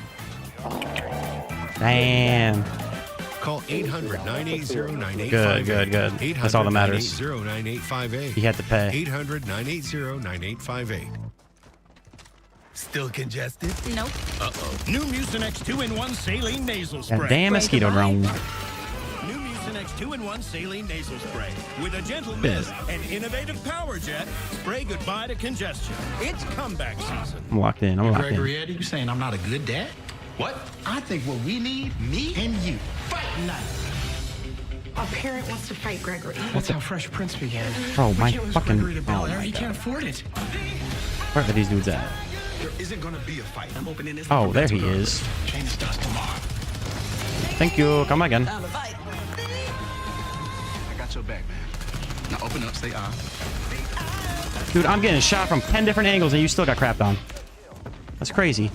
Damn. Call 800-980-9858. Good, good, good. That's all that matters. 800-980-9858. He had to pay. 800-980-9858. Still congested? Nope. Uh-oh. New Mucinex 2-in-1 saline nasal spray. God damn mosquito drone. New Mucinex Mucinex 2-in-1 saline nasal spray. With a gentle mist and innovative power jet, spray goodbye to congestion. It's comeback season. I'm locked in. I'm locked in. Gregory Eddie, you saying I'm not a good dad? What? I think what we need, me and you, fight night. A parent wants to fight Gregory. That's how Fresh Prince began. Bro, my fucking. Oh Oh my you can't God. afford it. Where are these dudes at? There isn't gonna be a fight. I'm opening this. Oh, there he is. Chain starts tomorrow. Thank you. Come again. I got your back, man. Now open up, say Dude, I'm getting shot from 10 different angles and you still got crapped on. That's crazy.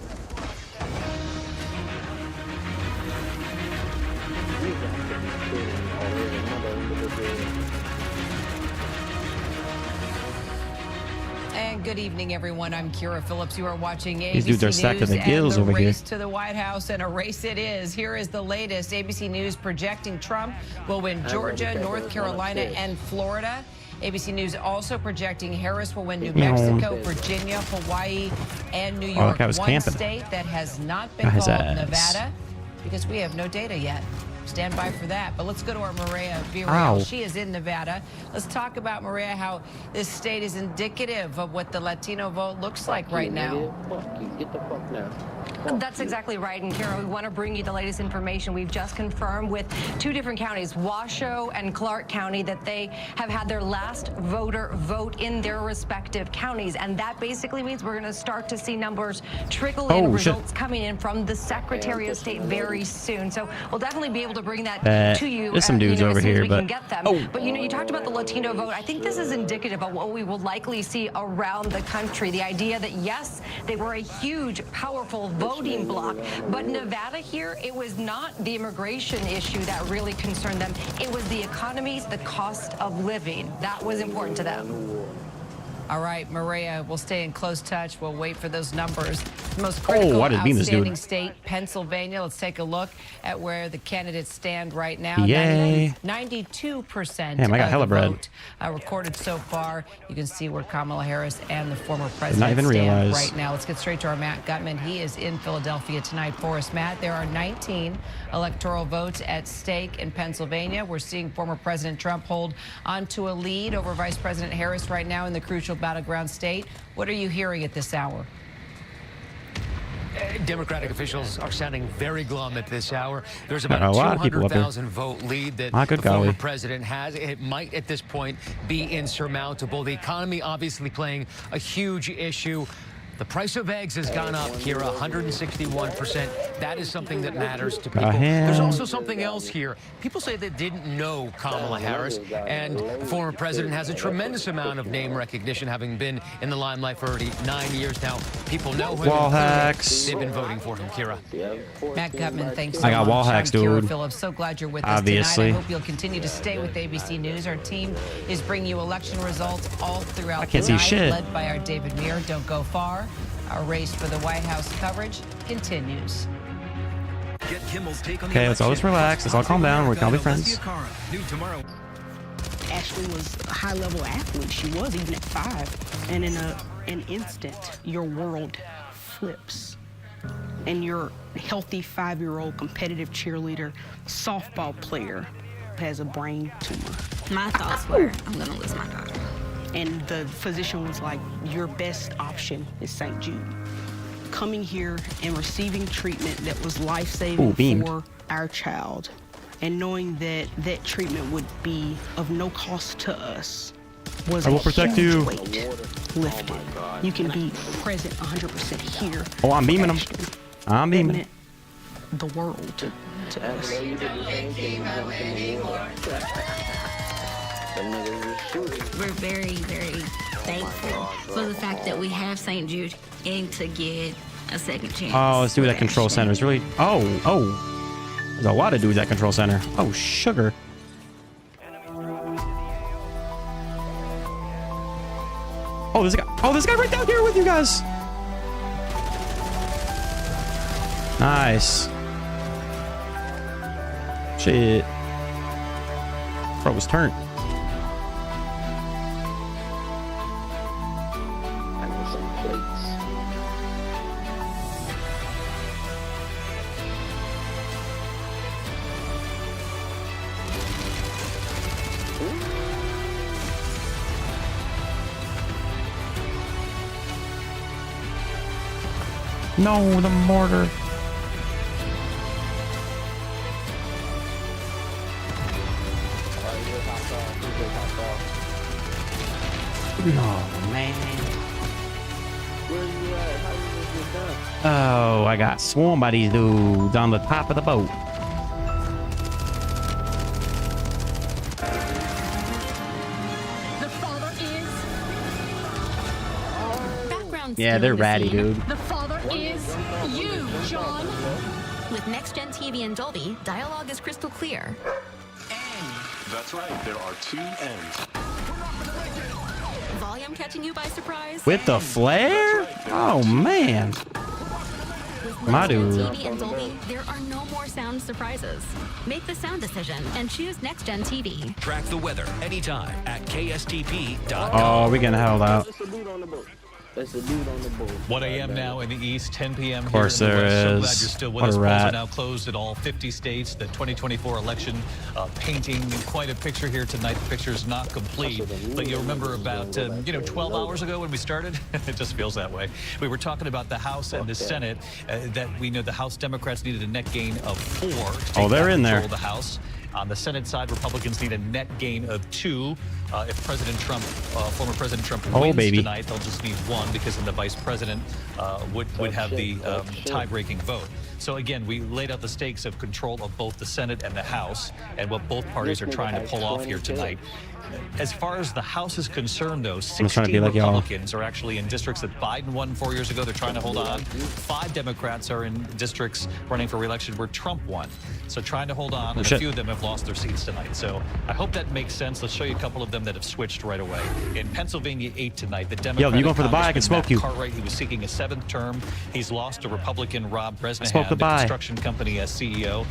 And good evening, everyone. I'm Kira Phillips. You are watching ABC These dudes are stacked to the gills over here. Race to the White House, and a race it is. Here is the latest. ABC News projecting Trump will win Georgia, North Carolina, and Florida. ABC News also projecting Harris will win New Mexico, Virginia, Hawaii, and New York. I was One camping. state that has not been Got his called ass. Nevada because we have no data yet. Stand by for that. But let's go to our Maria Ow. Villarreal. She is in Nevada. Let's talk about, Maria, how this state is indicative of what the Latino vote looks like right now. Fuck you. Get the fuck now. That's exactly right. And Kara, we want to bring you the latest information. We've just confirmed with two different counties, Washoe and Clark County, that they have had their last voter vote in their respective counties. And that basically means we're going to start to see numbers trickle in, results coming in from the Secretary of State very soon. So we'll definitely be able to bring that to you. There's some dudes over as soon as here, we but can get them. But you talked about the Latino vote. I think this is indicative of what we will likely see around the country. The idea that, yes, they were a huge, powerful voting bloc, but Nevada here, it was not the immigration issue that really concerned them. It was the economies, the cost of living. That was important to them. All right, Maria, we'll stay in close touch. We'll wait for those numbers. The most critical, I didn't mean this outstanding dude. state, Pennsylvania. Let's take a look at where the candidates stand right now. Yay. 92% Damn, I got of hella the bread. vote recorded so far. You can see where Kamala Harris and the former Did president not even stand realize. right now. Let's get straight to our Matt Gutman. He is in Philadelphia tonight for us. Matt, there are 19 electoral votes at stake in Pennsylvania. We're seeing former President Trump hold onto a lead over Vice President Harris right now in the crucial battleground state. What are you hearing at this hour? Democratic officials are sounding very glum at this hour. There's about A a lot of people up here. 200,000 vote lead that My the good former golly. president has. It might, at this point, be insurmountable. The economy obviously playing a huge issue. The price of eggs has gone up here 161%. That is something that matters to people. There's also something else here. People say they didn't know Kamala Harris, and the former president has a tremendous amount of name recognition, having been in the limelight for already 9 years now. People know him. Wall hacks. They've been voting for him, Kira. Matt Gutman, thanks so I got much. wall hacks, I'm Kira dude. Phillips. So glad you're with us Obviously. tonight. I hope you'll continue to stay with ABC News. Our team is bringing you election results all throughout I can't the see night, shit. led by our David Muir. Don't go far. Our race for the White House coverage continues. Get Kimmel's take on the Okay, let's all just relax. Let's all calm down. We can all be friends. New tomorrow. Ashley was a high-level athlete. She was even at 5. And in an instant, your world flips. And your healthy 5-year-old competitive cheerleader, softball player has a brain tumor. My thoughts were, I'm going to lose my daughter. And the physician was like, your best option is St. Jude. Coming here and receiving treatment that was life-saving for our child, and knowing that that treatment would be of no cost to us was I will a protect huge you. weight lifted. You can be present 100% here. Oh, I'm beaming him. I'm That beaming. meant the world to us. We're very, very thankful for the fact that we have St. Jude and to get a second chance. Oh, let's do that control center. It's really. Oh. There's a lot of dudes at control center. Oh, sugar. Oh, there's a guy. Oh, there's a guy right down here with you guys. Nice. Shit. Bro was turned. No, the mortar. Oh, man. Oh, I got swarmed by these dudes on the top of the boat. The father is... Background Yeah, they're ratty, dude. The father is you, John. With Next Gen TV and Dolby, dialogue is crystal clear. That's right. There are 2 ends. Volume catching you by surprise. With the flare? Oh, man. With My Next Gen dude. TV and Dolby, there are no more sound surprises. Make the sound decision and choose Next Gen TV. Track the weather anytime at kstp.com. Oh, we getting held out. That's a dude on the boat. 1 a.m. now in the east, 10 p.m. Of course here in the there west. So is. glad you're still with What us. a Polls are rat. now closed in all 50 states. The 2024 election painting quite a picture here tonight. The picture is not complete, but you remember about 12 hours ago when we started. It just feels that way. We were talking about the House and the Senate. That we know the House Democrats needed a net gain of 4. To take they're back in there. control of the House. On the Senate side, Republicans need a net gain of 2. If President Trump, former President Trump, wins tonight, they'll just need 1 because then the vice president would have the tie-breaking vote. So again, we laid out the stakes of control of both the Senate and the House, and what both parties are trying to pull off here tonight. As far as the House is concerned, though, 16 like Republicans are actually in districts that Biden won 4 years ago. They're trying to hold on. 5 Democrats are in districts running for re-election where Trump won. So trying to hold on, and a few of them have lost their seats tonight. So I hope that makes sense. Let's show you a couple of them that have switched right away. In Pennsylvania 8 tonight, the Democratic Yo, you going for the bye? I can smoke you. Cartwright, he was seeking a 7th term. He's lost to Republican Rob Bresnahan, Smoke the bye. construction company as CEO.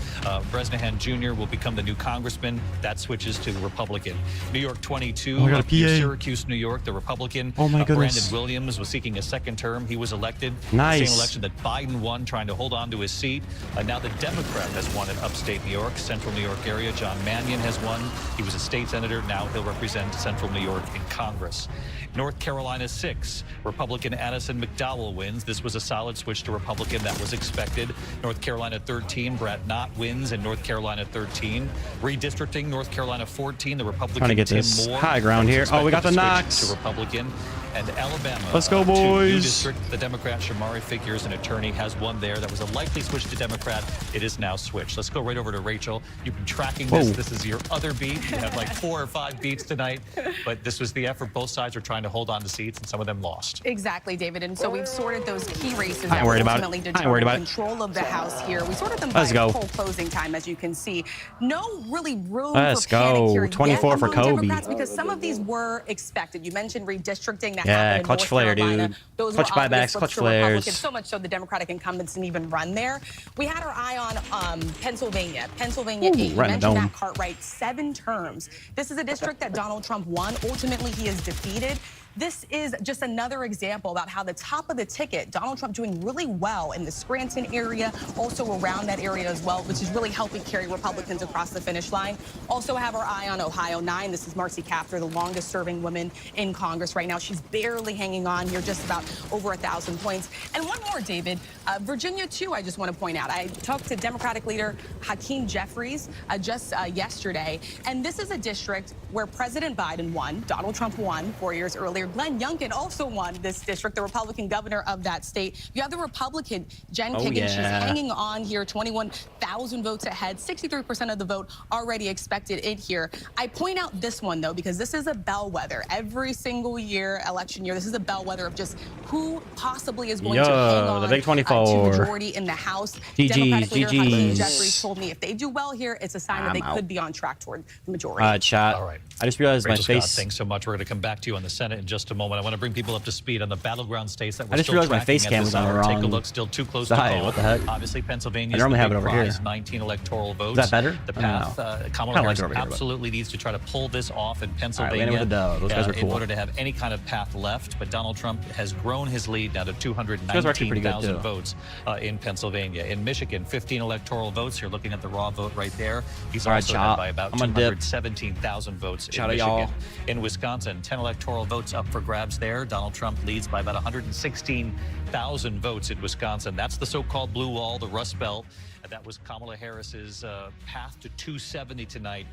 Bresnahan Jr. will become the new congressman. That switches to Republican. New York 22, Oh, I got a PA. Syracuse, New York, the Republican. Oh, my goodness. Brandon Williams was seeking a 2nd term. He was elected. Nice. The same election that Biden won, trying to hold on to his seat. Now the Democrat has won in upstate New York, central New York area. John Mannion has won. He was a state senator. Now he'll represent central New York in Congress. North Carolina 6, Republican Addison McDowell wins. This was a solid switch to Republican. That was expected. North Carolina 13, Brad Knott wins in North Carolina 13. Redistricting, North Carolina 14, the Republican Trying to get Tim this Moore. high ground here. Oh, we got the knocks. To Republican. And Alabama. Let's go, 2 new boys. district. The Democrat Shamari Figures, an attorney, has won there. That was a likely switch to Democrat. It is now switched. Let's go right over to Rachel. You've been tracking this. Whoa. This is your other beat. You have like 4 or 5 beats tonight. But this was the effort. Both sides were trying to hold on to seats, and some of them lost. Exactly, David. And so we've sorted those key races I ain't worried about it. ultimately I ain't worried determine about it. control of the House here. We sorted them by Let's go. poll closing time, as you can see. No really room Let's for panic go. here 24 yet for among Kobe. Democrats, because some of these were expected. You mentioned redistricting that Yeah, happened in clutch North flare, Carolina. dude. Those Clutch were obvious buybacks, flips clutch to Republicans, flares. so much so the Democratic incumbents didn't even run there. We had our eye on Pennsylvania. Pennsylvania 8. You right in the mentioned dome. Matt Cartwright, 7 terms. This is a district that Donald Trump won. Ultimately, he is defeated. This is just another example about how the top of the ticket, Donald Trump doing really well in the Scranton area, also around that area as well, which is really helping carry Republicans across the finish line. Also have our eye on Ohio 9. This is Marcy Kaptur, the longest serving woman in Congress right now. She's barely hanging on here, just about over 1,000 points. And one more, David, Virginia 2, I just want to point out. I talked to Democratic leader Hakeem Jeffries just yesterday, and this is a district where President Biden won, Donald Trump won 4 years earlier. Glenn Youngkin also won this district, the Republican governor of that state. You have the Republican, Jen Kiggin. She's hanging on here, 21,000 votes ahead, 63% of the vote already expected in here. I point out this one, though, because this is a bellwether. Every single year, election year, this is a bellwether of just who possibly is going to hang on the Big to 24. majority in the House. GGs, Democratic leader Hakeem GGs. Jeffries told me if they do well here, it's a sign that they I'm out. could be on track toward the majority. Chat. All right. I just realized Rachel my Scott, face. thanks so much. We're going to come back to you on the Senate in just a moment. I want to bring people up to speed on the battleground states that we're I just still realized my tracking face at cam this was on the hour. Take a wrong look. Still too close side. to call. What the heck? Obviously, Pennsylvania I is normally the have big it over prize, here. 19 electoral votes. Is that better? The I don't path, know. Kamala Kinda like Harris it over here, but- absolutely needs to try to pull this off in All right, Pennsylvania we ended with the dub. Those guys are in cool. order to have any kind of path left. But Donald Trump has grown his lead now to guys are actually pretty good, 219,000 too. votes in Pennsylvania. In Michigan, 15 electoral votes. You're looking at the raw vote right there. He's All right, also chat. ahead by about I'm gonna dip. 217,000 votes Shout out, in y'all. Michigan. In Wisconsin, 10 electoral votes up up for grabs there. Donald Trump leads by about 116,000 votes in Wisconsin. That's the so-called blue wall, the Rust Belt. That was Kamala Harris's path to 270 tonight.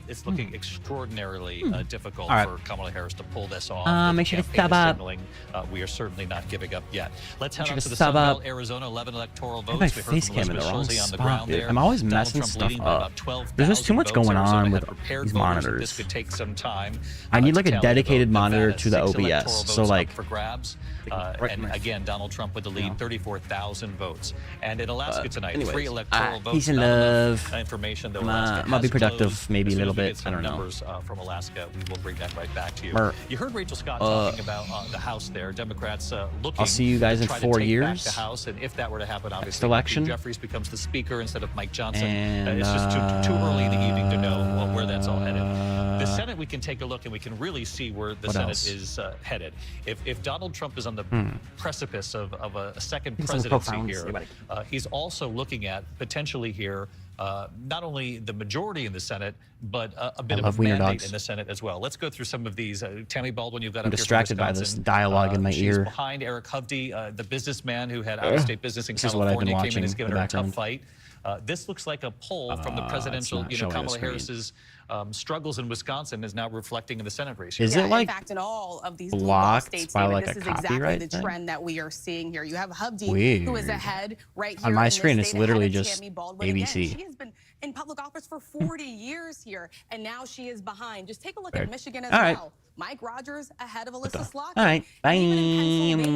It's looking extraordinarily difficult for Kamala Harris to pull this off. Make sure to sub up. We are certainly not giving up yet. Let's head Make on sure to to the sub Sun Belt, up. Arizona, 11 electoral I have votes. my We heard face from cam in the Elizabeth wrong Schulze on the spot, ground dude. there. I'm always Donald messing Trump stuff leading by up. about 12,000 There's just too much votes. going on Arizona with had prepared these voters that monitors. This could take some time. I need like to a tally the dedicated vote. monitor Nevada, to the 6 electoral OBS. votes So up like, for grabs. And again, Donald Trump with the lead, 34,000 votes. And in Alaska tonight, anyways, 3 electoral votes. peace and not enough love. Information that I'm Alaska gonna be has productive closed. maybe As a soon little as we bit. get some I don't know. numbers from Alaska, we will bring that right back to you. Mer. You heard Rachel Scott talking about the House there. Democrats looking. I'll see you guys to in try 4 to take years. Back the House, and if that were to happen, obviously, election. Jeffries becomes the Speaker instead of Mike Johnson. And, it's just too early in the evening to know where that's all headed. The Senate, we can take a look and we can really see where the Senate is headed. If Donald Trump is on the precipice of a second presidency here, he's also looking at potentially here not only the majority in the Senate, but a bit of a mandate in the Senate as well. Let's go through some of these. Tammy Baldwin, you've got I'm up here from distracted by this Wisconsin. dialogue in my She's ear. behind Eric Hovde, the businessman who had out-of-state business in This is what I've been California, came in watching and has in given the her a tough background. fight. This looks like a poll from the presidential, not showing the Kamala screen. Harris's struggles in Wisconsin is now reflecting in the Senate race. Is here. it like in fact, in all of these blocked states, by David, like this a is exactly copyright the thing? trend that we are seeing here. You have Hovde, Weird. who is ahead right here On my in this screen, it's state, literally ahead of just Tammy Baldwin. ABC. Again, she has been in public office for 40 years here, and now she is behind. Just take a look at Michigan as All right. well. Mike Rogers ahead of Alyssa Slotkin. All right, And even in bye. Pennsylvania,